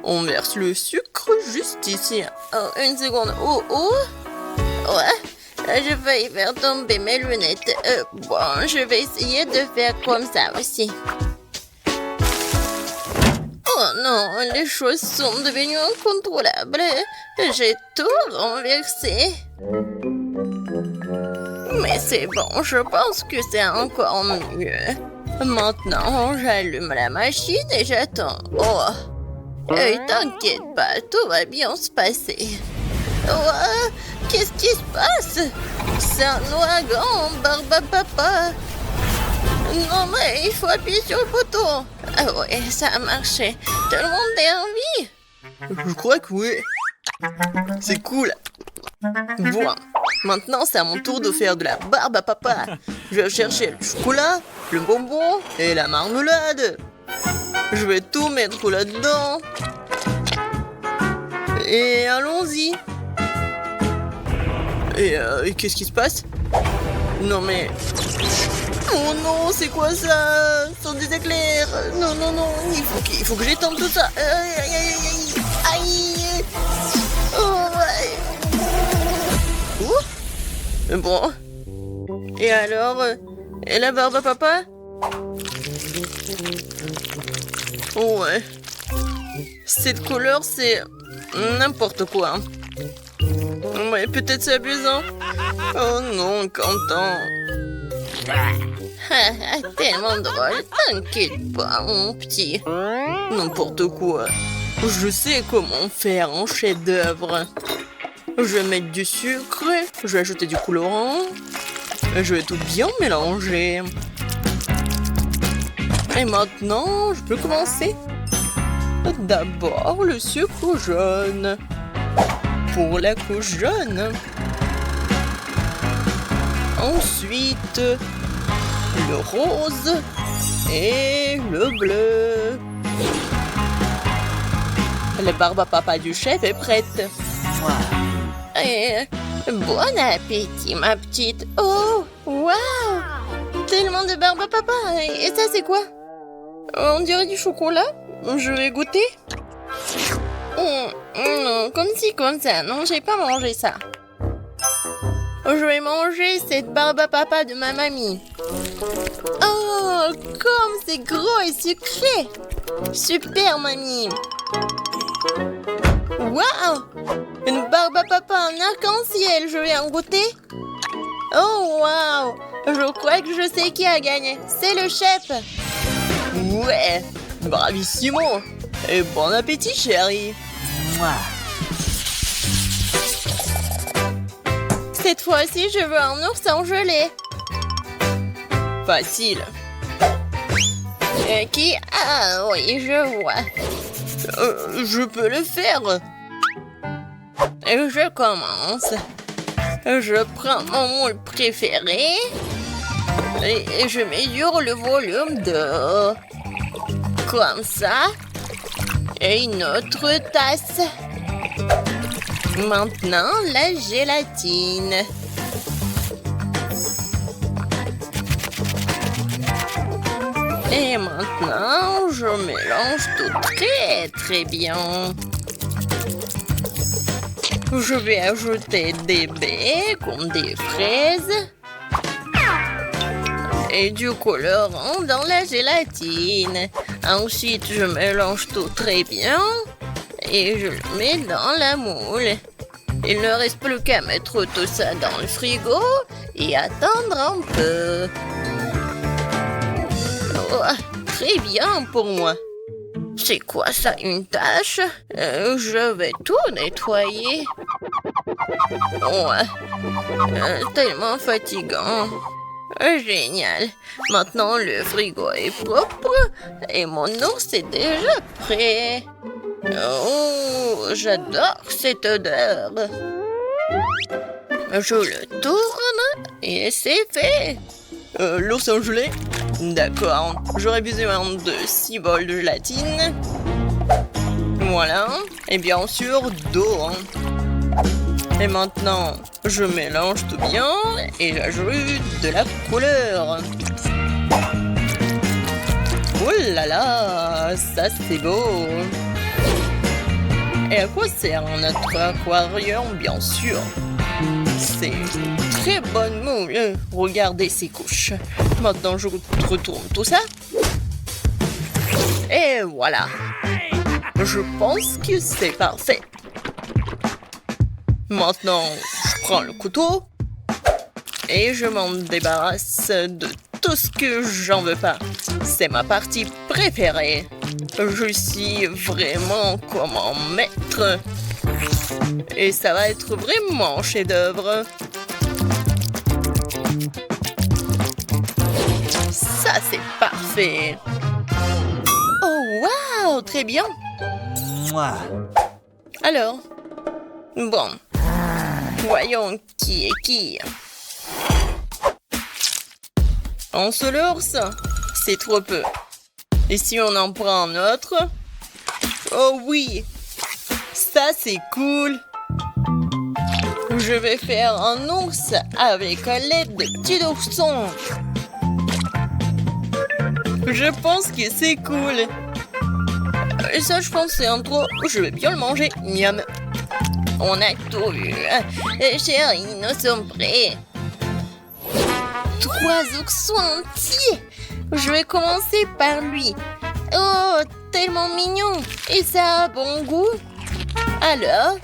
Speaker 3: On verse le sucre juste ici.
Speaker 2: Oh, une seconde. Oh, oh. Ouais, j'ai failli faire tomber mes lunettes. Bon, je vais essayer de faire comme ça aussi. Oh non, les choses sont devenues incontrôlables. J'ai tout renversé. Mais c'est bon, je pense que c'est encore mieux. Maintenant, j'allume la machine et j'attends. Oh, et t'inquiète pas, tout va bien se passer. Oh, qu'est-ce qui se passe? C'est un ouragan, barbe à papa. Non mais il faut appuyer sur le bouton. Ah ouais, ça a marché. Tout le monde est en vie?
Speaker 3: Je crois que oui. C'est cool. Bon, maintenant c'est à mon tour de faire de la barbe à papa. Je vais chercher le chocolat, le bonbon et la marmelade. Je vais tout mettre là-dedans. Et allons-y. Et qu'est-ce qui se passe? Non mais... Oh non, c'est quoi ça? Ce sont des éclairs. Non, non, non, il faut que j'étende tout ça. Aïe, aïe, aïe, aïe. Aïe. Oh, ouais. Ouh. Bon. Et alors, et la barbe à papa? Oh, ouais. Cette couleur, c'est n'importe quoi. Ouais, peut-être c'est abusant. Oh non, Quentin.
Speaker 2: Tellement drôle. T'inquiète pas, mon petit.
Speaker 3: N'importe quoi. Je sais comment faire un chef-d'œuvre. Je vais mettre du sucre, je vais ajouter du colorant. Je vais tout bien mélanger. Et maintenant, je peux commencer. D'abord, le sucre jaune. Pour la couche jaune. Ensuite, le rose et le bleu. La barbe à papa du chef est prête.
Speaker 2: Et bon appétit, ma petite. Oh, waouh! Tellement de barbe à papa. Et ça, c'est quoi?
Speaker 3: On dirait du chocolat. Je vais goûter.
Speaker 2: Non, comme ci, comme ça. Non, j'ai pas mangé ça. Je vais manger cette barbe à papa de ma mamie. Oh, comme c'est gros et sucré. Super, mamie.
Speaker 3: Waouh! Une barbe à papa en arc-en-ciel, je vais en goûter. Oh, waouh! Je crois que je sais qui a gagné. C'est le chef. Ouais, bravissimo. Et bon appétit, chérie.
Speaker 4: Mouah.
Speaker 2: Cette fois-ci, je veux un ours en gelée.
Speaker 3: Facile.
Speaker 2: Qui? Ah oui, je vois.
Speaker 3: Je peux le faire.
Speaker 2: Je commence. Je prends mon moule préféré et je mesure le volume d'eau. Comme ça. Et une autre tasse. Maintenant, la gélatine. Et maintenant, je mélange tout très bien. Je vais ajouter des baies comme des fraises et du colorant dans la gélatine. Ensuite, je mélange tout très bien et je le mets dans la moule. Il ne reste plus qu'à mettre tout ça dans le frigo et attendre un peu. Oh, très bien pour moi. C'est quoi ça, une tâche? Je vais tout nettoyer. Ouais, tellement fatigant. Génial. Maintenant, le frigo est propre et mon ours est déjà prêt. Oh, j'adore cette odeur. Je le tourne et c'est fait.
Speaker 3: L'ours en gelée? D'accord. J'aurais besoin de 6 bols de gélatine. Voilà. Et bien sûr, d'eau. Et maintenant, je mélange tout bien et j'ajoute de la couleur. Oh là là, ça c'est beau. Et à quoi sert notre aquarium, bien sûr? C'est une très bonne moule. Regardez ces couches. Maintenant, je retourne tout ça. Et voilà. Je pense que c'est parfait. Maintenant, je prends le couteau et je m'en débarrasse de tout ce que j'en veux pas. C'est ma partie préférée. Je suis vraiment comme un maître. Et ça va être vraiment un chef-d'œuvre. Ça, c'est parfait. Oh, waouh, très bien.
Speaker 4: Mouah.
Speaker 3: Alors, bon, voyons qui est qui. Un seul ours, c'est trop peu. Et si on en prend un autre? Oh oui, ça c'est cool. Je vais faire un ours avec l'aide de petits oursons. Je pense que c'est cool. Et ça, je pense que c'est un trop. Je vais bien le manger. Miam. On a tout vu. Chérie, nous sommes prêts. 3 oursons entiers. Je vais commencer par lui. Oh, tellement mignon. Et ça a bon goût. Alors,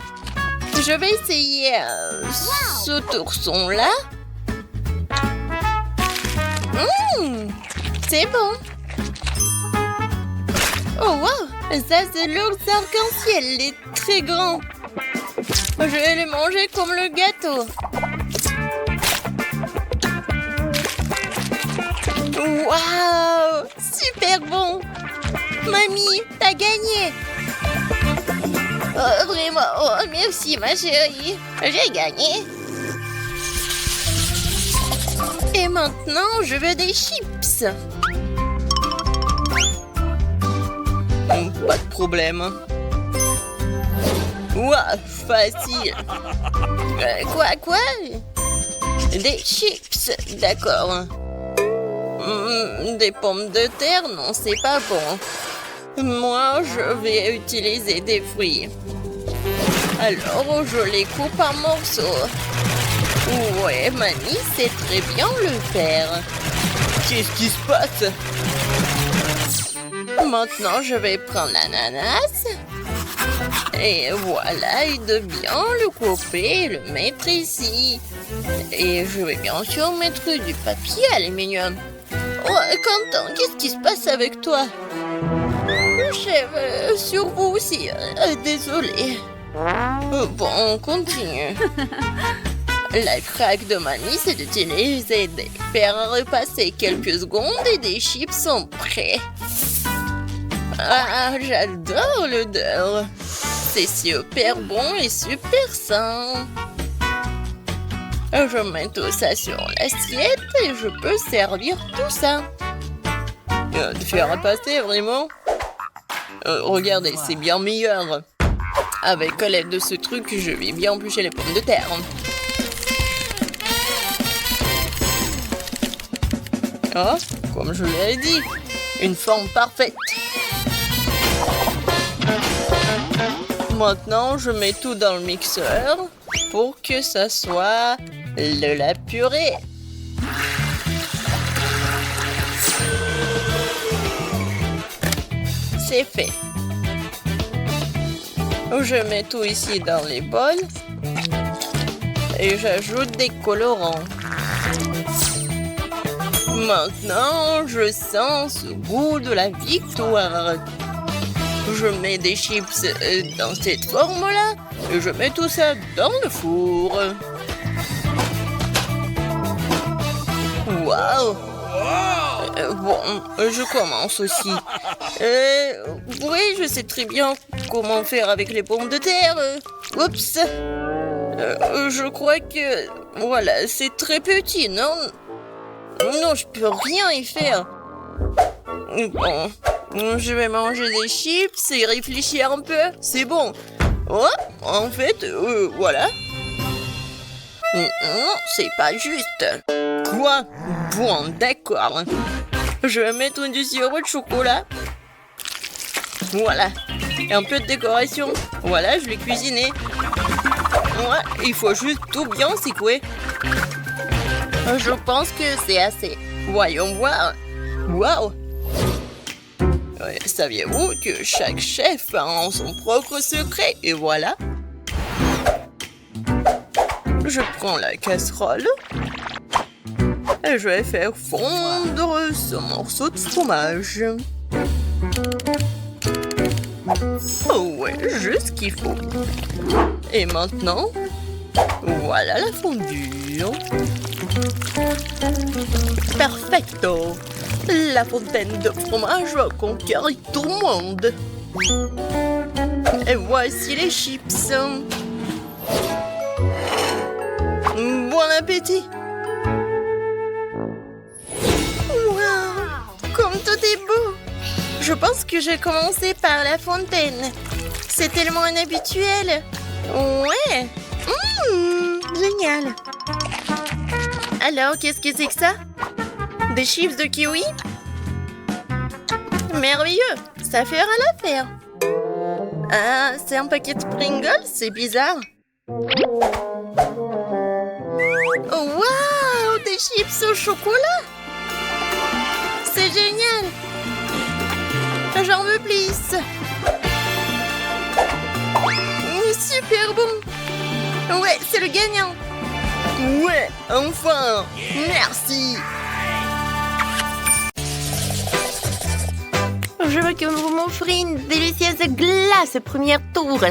Speaker 3: je vais essayer cet ourson-là. C'est bon. Oh, wow. Ça, c'est l'ours arc-en-ciel. Il est très grand. Je vais le manger comme le gâteau. Waouh! Super bon! Mamie, t'as gagné! Oh, vraiment? Oh, merci, ma chérie. J'ai gagné. Et maintenant, je veux des chips. Pas de problème. Ouah, facile. Quoi? Des chips, d'accord. Des pommes de terre, non, c'est pas bon. Moi, je vais utiliser des fruits. Alors, je les coupe en morceaux. Ouais, mamie sait très bien le faire. Qu'est-ce qui se passe? Maintenant, je vais prendre l'ananas Et voilà, il devient le couper et le mettre ici. Et je vais bien sûr mettre du papier aluminium. Oh, Quentin, qu'est-ce qui se passe avec toi? Chef, sur vous aussi. Désolé. Bon, on continue. La craque de mamie, c'est d'utiliser des faire repasser quelques secondes et des chips sont prêts. Ah, j'adore l'odeur. C'est super bon et super sain. Je mets tout ça sur l'assiette et je peux servir tout ça. De faire repasser, vraiment? Regardez, c'est bien meilleur. Avec l'aide de ce truc, je vais bien éplucher les pommes de terre. Oh, comme je l'ai dit, une forme parfaite. Maintenant, je mets tout dans le mixeur pour que ça soit de la purée. C'est fait. Je mets tout ici dans les bols et j'ajoute des colorants. Maintenant, je sens ce goût de la victoire. Je mets des chips dans cette forme-là et je mets tout ça dans le four. Waouh! Bon, je commence aussi. Oui, je sais très bien comment faire avec les pommes de terre. Oups! Je crois que... Voilà, c'est très petit, non? Non, je peux rien y faire. Bon, je vais manger des chips et réfléchir un peu. C'est bon. Oh, en fait, voilà. Non, c'est pas juste. Quoi? Bon, d'accord. Je vais mettre du sirop de chocolat. Voilà. Et un peu de décoration. Voilà, je l'ai cuisiné. Ouais, il faut juste tout bien secouer. Je pense que c'est assez. Voyons voir. Waouh! Saviez-vous que chaque chef a son propre secret? Et voilà. Je prends la casserole. Et je vais faire fondre ce morceau de fromage. Oh ouais, juste ce qu'il faut. Et maintenant, voilà la fondue. Perfecto! La fontaine de fromage va conquérir tout le monde. Et voici les chips. Bon appétit! Wow! Comme tout est beau! Je pense que je vais commencer par la fontaine. C'est tellement inhabituel. Ouais! Génial! Alors, qu'est-ce que c'est que ça? Des chips de kiwi? Merveilleux! Ça fera l'affaire. Ah, c'est un paquet de Pringles? C'est bizarre. Oh, waouh! Des chips au chocolat? C'est génial! J'en veux plus! Super bon! Ouais, c'est le gagnant! Ouais, enfin! Merci! Je veux que vous m'offriez une délicieuse glace première tour.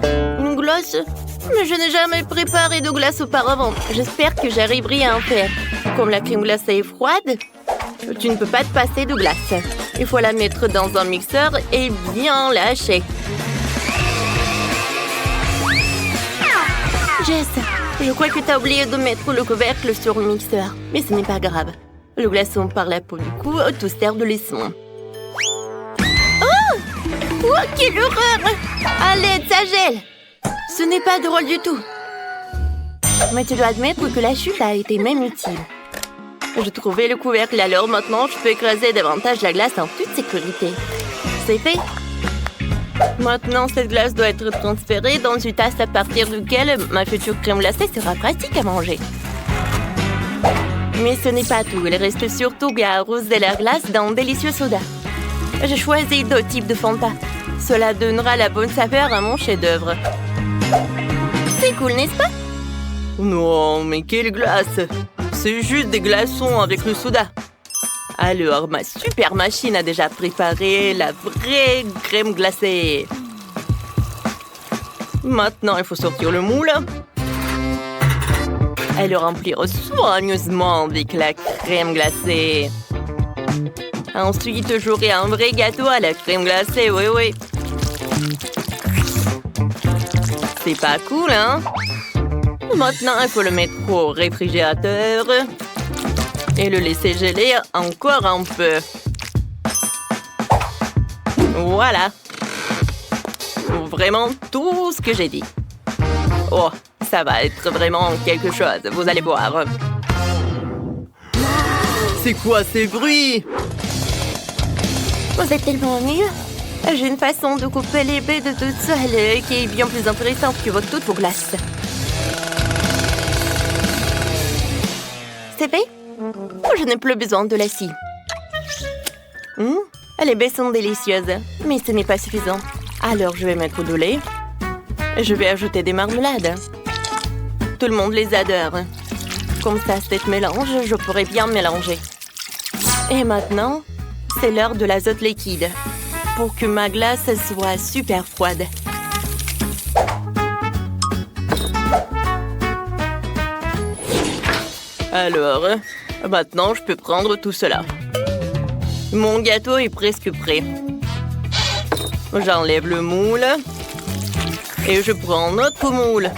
Speaker 3: Une glace? Mais je n'ai jamais préparé de glace auparavant. J'espère que j'arriverai à en faire. Comme la crème glacée est froide, tu ne peux pas te passer de glace. Il faut la mettre dans un mixeur et bien lâcher. Jess, je crois que tu as oublié de mettre le couvercle sur le mixeur. Mais ce n'est pas grave. Le glaçon par la peau du cou tout sert de leçon. Oh, quelle horreur! À l'aide, ça gèle! Ce n'est pas drôle du tout. Mais tu dois admettre que la chute a été même utile. J'ai trouvé le couvercle, alors maintenant je peux écraser davantage la glace en toute sécurité. C'est fait. Maintenant, cette glace doit être transférée dans une tasse à partir duquel ma future crème glacée sera pratique à manger. Mais ce n'est pas tout. Il reste surtout à arroser la glace d'un délicieux soda. J'ai choisi deux types de Fanta.
Speaker 2: Cela donnera la bonne saveur à mon chef-d'œuvre. C'est cool, n'est-ce pas?
Speaker 1: Non, mais quelle glace! C'est juste des glaçons avec le soda. Alors, ma super machine a déjà préparé la vraie crème glacée. Maintenant, il faut sortir le moule et le remplir soigneusement avec la crème glacée. Ensuite, j'aurai un vrai gâteau à la crème glacée, oui. C'est pas cool, hein? Maintenant, il faut le mettre au réfrigérateur et le laisser geler encore un peu. Voilà. Vraiment tout ce que j'ai dit. Oh, ça va être vraiment quelque chose, vous allez voir. C'est quoi ces bruits?
Speaker 2: Vous êtes tellement ennuyeux. J'ai une façon de couper les baies de toute seule qui est bien plus intéressante que toutes vos glaces. C'est fait? Je n'ai plus besoin de la scie. Les baies sont délicieuses, mais ce n'est pas suffisant. Alors, je vais mettre du lait. Je vais ajouter des marmelades. Tout le monde les adore. Comme ça, cette mélange, je pourrais bien mélanger. Et maintenant, c'est l'heure de l'azote liquide pour que ma glace soit super froide.
Speaker 1: Alors, maintenant, je peux prendre tout cela. Mon gâteau est presque prêt. J'enlève le moule et je prends un autre moule.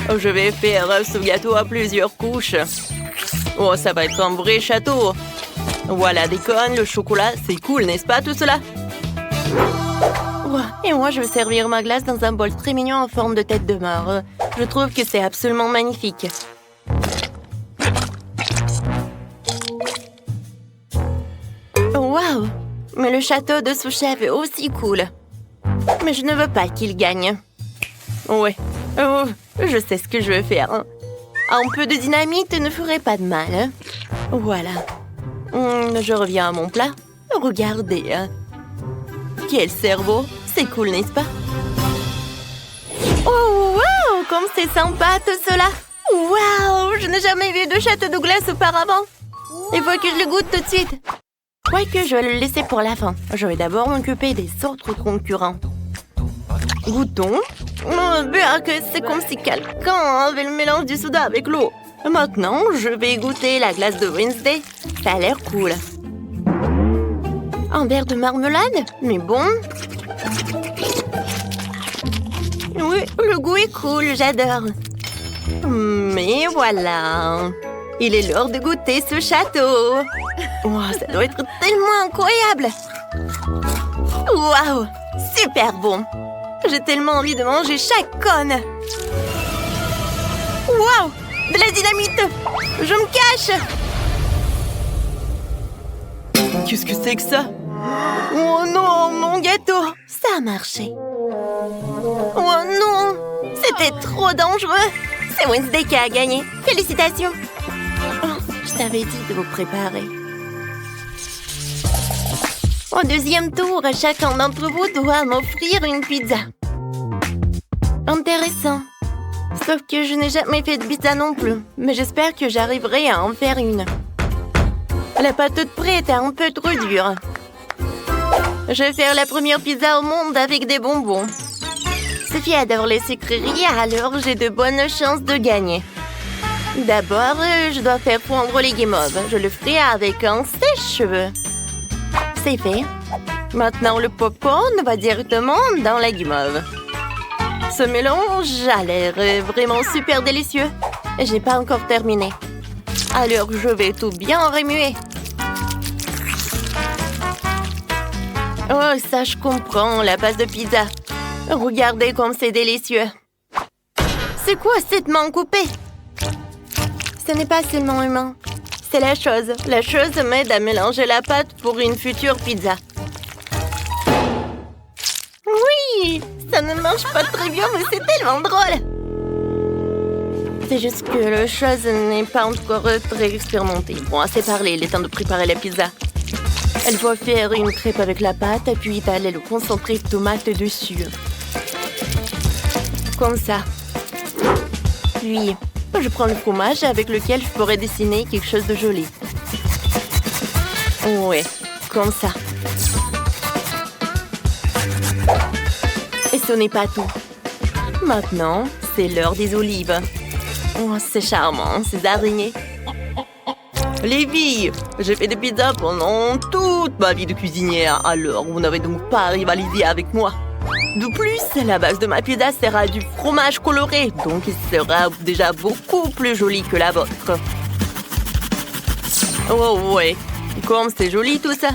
Speaker 1: Je vais faire ce gâteau à plusieurs couches. Oh, ça va être un vrai château. Voilà des cônes, le chocolat, c'est cool, n'est-ce pas tout cela?
Speaker 2: Et moi, je vais servir ma glace dans un bol très mignon en forme de tête de mort. Je trouve que c'est absolument magnifique. Waouh! Mais le château de sous-chef est aussi cool. Mais je ne veux pas qu'il gagne.
Speaker 1: Ouais.
Speaker 2: Oh, je sais ce que je veux faire. Un peu de dynamite ne ferait pas de mal. Voilà. Je reviens à mon plat. Regardez. Quel cerveau! C'est cool, n'est-ce pas? Oh, wow! Comme c'est sympa tout cela! Wow! Je n'ai jamais vu de château de glace auparavant. Il faut que je le goûte tout de suite. Quoique, je vais le laisser pour la fin. Je vais d'abord m'occuper des autres concurrents. Goûtons. Bien que c'est comme si quelqu'un avait le mélange du soda avec l'eau. Maintenant, je vais goûter la glace de Wednesday. Ça a l'air cool. Un verre de marmelade? Mais bon. Oui, le goût est cool, j'adore. Mais voilà. Il est l'heure de goûter ce château. Wow, ça doit être tellement incroyable. Waouh, super bon. J'ai tellement envie de manger chaque cône. Waouh, de la dynamite. Je me cache.
Speaker 1: Qu'est-ce que c'est que ça?
Speaker 2: Oh non, mon gâteau. Ça a marché. Oh non, c'était trop dangereux. C'est Wednesday qui a gagné. Félicitations. Oh, je t'avais dit de vous préparer. Au deuxième tour, chacun d'entre vous doit m'offrir une pizza. Intéressant. Sauf que je n'ai jamais fait de pizza non plus. Mais j'espère que j'arriverai à en faire une. La pâte toute prête est un peu trop dure. Je vais faire la première pizza au monde avec des bonbons. Sophie adore les sucreries, alors j'ai de bonnes chances de gagner. D'abord, je dois faire fondre les guimauves. Je le ferai avec un sèche-cheveux. C'est fait. Maintenant, le popcorn va directement dans la guimauve. Ce mélange a l'air vraiment super délicieux. J'ai pas encore terminé. Alors, je vais tout bien remuer. Oh, ça, je comprends, la base de pizza. Regardez comme c'est délicieux. C'est quoi cette main coupée? Ce n'est pas seulement humain. C'est la chose. La chose m'aide à mélanger la pâte pour une future pizza. Oui, ça ne marche pas très bien, mais c'est tellement drôle. C'est juste que la chose n'est pas encore très expérimentée. Bon, assez parlé, il est temps de préparer la pizza.
Speaker 1: Elle va faire une crêpe avec la pâte, puis étaler le concentré de tomate dessus. Comme ça. Puis, je prends le fromage avec lequel je pourrais dessiner quelque chose de joli. Ouais, comme ça. Et ce n'est pas tout. Maintenant, c'est l'heure des olives. Oh, c'est charmant, ces araignées. Les filles, j'ai fait des pizzas pendant toute ma vie de cuisinière, alors vous n'avez donc pas rivalisé avec moi. De plus, la base de ma pizza sera du fromage coloré, donc il sera déjà beaucoup plus joli que la vôtre. Oh ouais, comme c'est joli tout ça.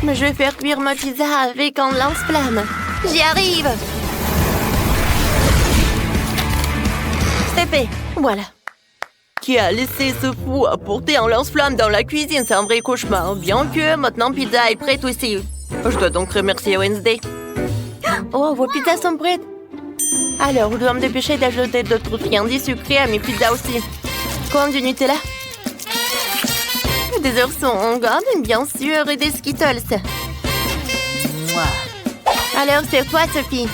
Speaker 1: Mais je vais faire cuire ma pizza avec un lance-flamme. J'y arrive! C'est fait, voilà. Qui a laissé ce fou apporter un lance-flamme dans la cuisine? C'est un vrai cauchemar. Bien que maintenant pizza est prête aussi. Je dois donc remercier Wednesday. Oh, vos pizzas sont prêtes. Alors, je dois me dépêcher d'ajouter d'autres friandises sucrées à mes pizzas aussi. Comme du Nutella. Des oursons en gomme, bien sûr, et des Skittles. Alors, c'est toi, Sophie.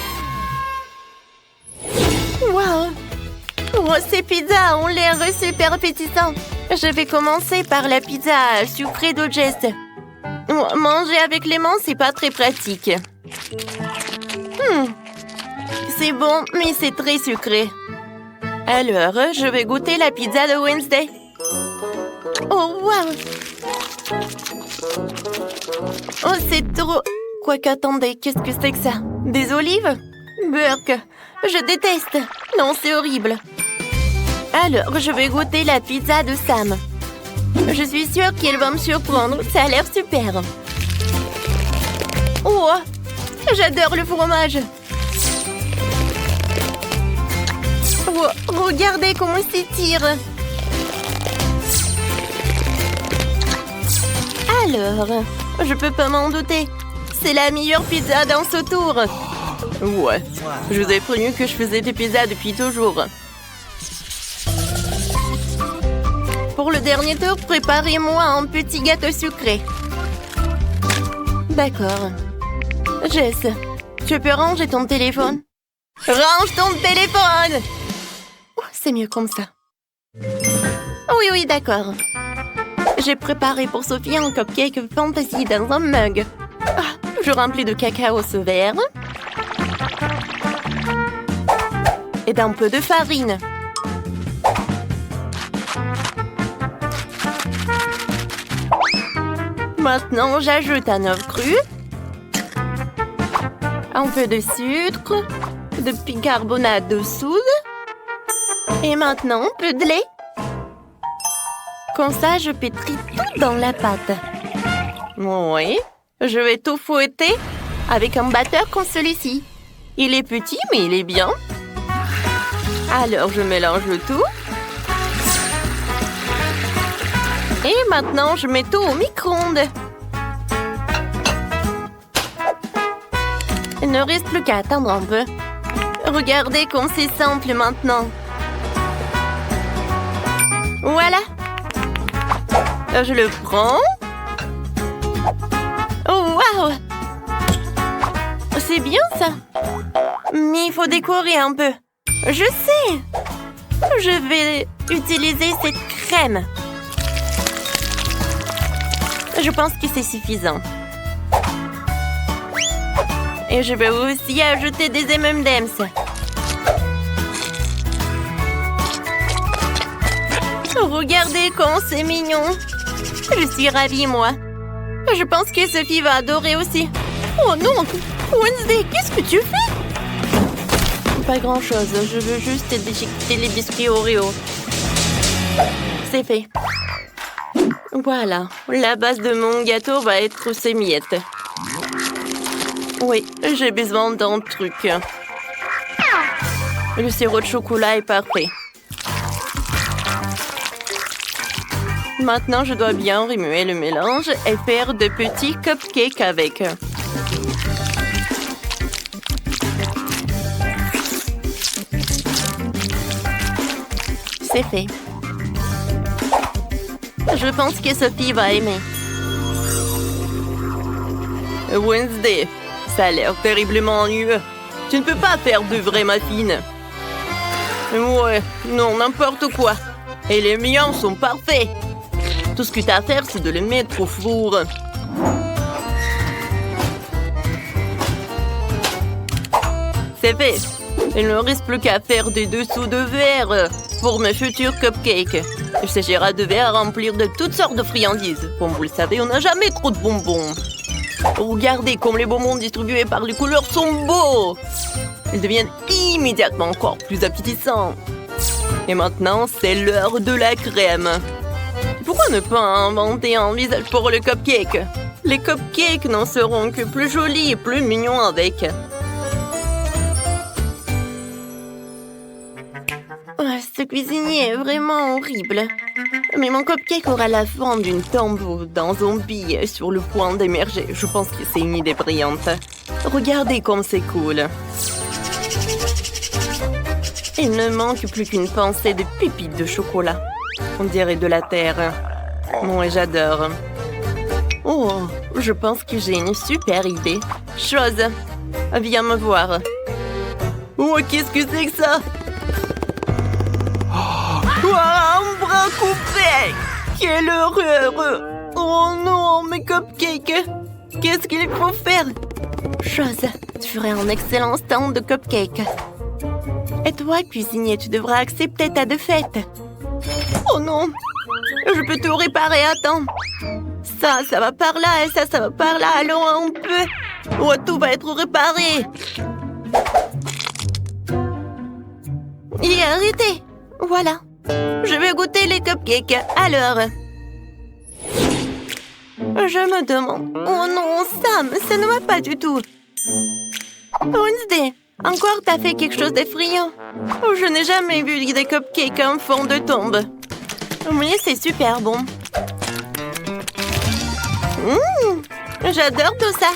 Speaker 1: Wow! Oh, ces pizzas ont l'air super appétissants. Je vais commencer par la pizza sucrée de Jess. Manger avec les mains, c'est pas très pratique. C'est bon, mais c'est très sucré. Alors, je vais goûter la pizza de Wednesday. Oh, wow! Oh, c'est trop... Quoique, attendez, qu'est-ce que c'est que ça? Des olives? Burk! Je déteste! Non, c'est horrible. Alors, je vais goûter la pizza de Sam. Je suis sûre qu'elle va me surprendre. Ça a l'air super. Oh! J'adore le fromage. Oh, regardez comment il s'étire. Alors, je peux pas m'en douter. C'est la meilleure pizza dans ce tour. Ouais, je vous ai prévenu que je faisais des pizzas depuis toujours. Pour le dernier tour, préparez-moi un petit gâteau sucré. D'accord. Jess, tu peux ranger ton téléphone? Range ton téléphone! Oh, c'est mieux comme ça. Oui, d'accord. J'ai préparé pour Sophie un cupcake fantasy dans un mug. Je remplis de cacao ce verre. Et d'un peu de farine. Maintenant, j'ajoute un œuf cru. Un peu de sucre. De bicarbonate de soude. Et maintenant, un peu de lait. Comme ça, je pétris tout dans la pâte. Oui. Je vais tout fouetter avec un batteur comme celui-ci. Il est petit, mais il est bien. Alors, je mélange le tout. Et maintenant, je mets tout au micro-ondes. Il ne reste plus qu'à attendre un peu. Regardez comme c'est simple maintenant. Voilà. Je le prends. Oh, wow! C'est bien, ça. Mais il faut décorer un peu. Je sais. Je vais utiliser cette crème. Je pense que c'est suffisant. Et je vais aussi ajouter des M&M's. Regardez comme c'est mignon. Je suis ravie, moi. Je pense que Sophie va adorer aussi. Oh non! Wednesday, qu'est-ce que tu fais? Pas grand-chose. Je veux juste déchiqueter les biscuits Oreo. C'est fait. Voilà. La base de mon gâteau va être ces miettes. Oui, j'ai besoin d'un truc. Le sirop de chocolat est parfait. Maintenant, je dois bien remuer le mélange et faire de petits cupcakes avec. C'est fait. Je pense que Sophie va aimer.
Speaker 2: Wednesday, ça a l'air terriblement ennuyeux. Tu ne peux pas faire de vrais muffins. Ouais, non, n'importe quoi. Et les miens sont parfaits. Tout ce que tu as à faire, c'est de les mettre au four. C'est fait. Il ne me reste plus qu'à faire des dessous de verre pour mes futurs cupcakes. Il s'agira de verre à remplir de toutes sortes de friandises. Comme vous le savez, on n'a jamais trop de bonbons. Regardez comme les bonbons distribués par les couleurs sont beaux. Ils deviennent immédiatement encore plus appétissants. Et maintenant, c'est l'heure de la crème. Pourquoi ne pas inventer un visage pour le cupcake? Les cupcakes n'en seront que plus jolis et plus mignons avec. Ce cuisinier est vraiment horrible. Mais mon cupcake aura la forme d'une tombe d'un zombie sur le point d'émerger. Je pense que c'est une idée brillante. Regardez comme c'est cool. Il ne manque plus qu'une pincée de pépites de chocolat. On dirait de la terre. Moi, j'adore. Oh, je pense que j'ai une super idée. Chose, viens me voir. Oh, qu'est-ce que c'est que ça? Un bras coupé! Quelle horreur! Oh non, mes cupcakes! Qu'est-ce qu'il faut faire? Chose, tu ferais un excellent stand de cupcakes. Et toi, cuisinier, tu devras accepter ta défaite. Oh non! Je peux tout réparer, attends. Ça va par là et ça va par là, alors on peut... Oh, tout va être réparé. Et arrêtez! Voilà. Je vais goûter les cupcakes. Alors... Je me demande... Oh non, Sam, ça ne va pas du tout. Wednesday, encore t'as fait quelque chose d'effrayant. Oh, je n'ai jamais vu des cupcakes en fond de tombe. Mais c'est super bon. J'adore tout ça.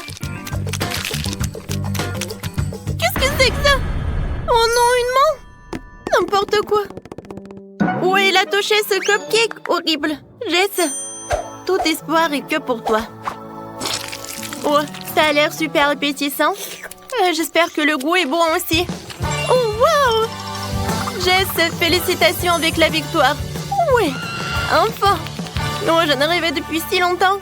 Speaker 2: Qu'est-ce que c'est que ça? Oh non, une main? N'importe quoi. Où il a touché ce cupcake horrible? Jess, tout espoir est que pour toi. Oh, ça a l'air super appétissant. J'espère que le goût est bon aussi. Oh, wow! Jess, félicitations avec la victoire. Oui, enfin. Oh, j'en arrivais depuis si longtemps.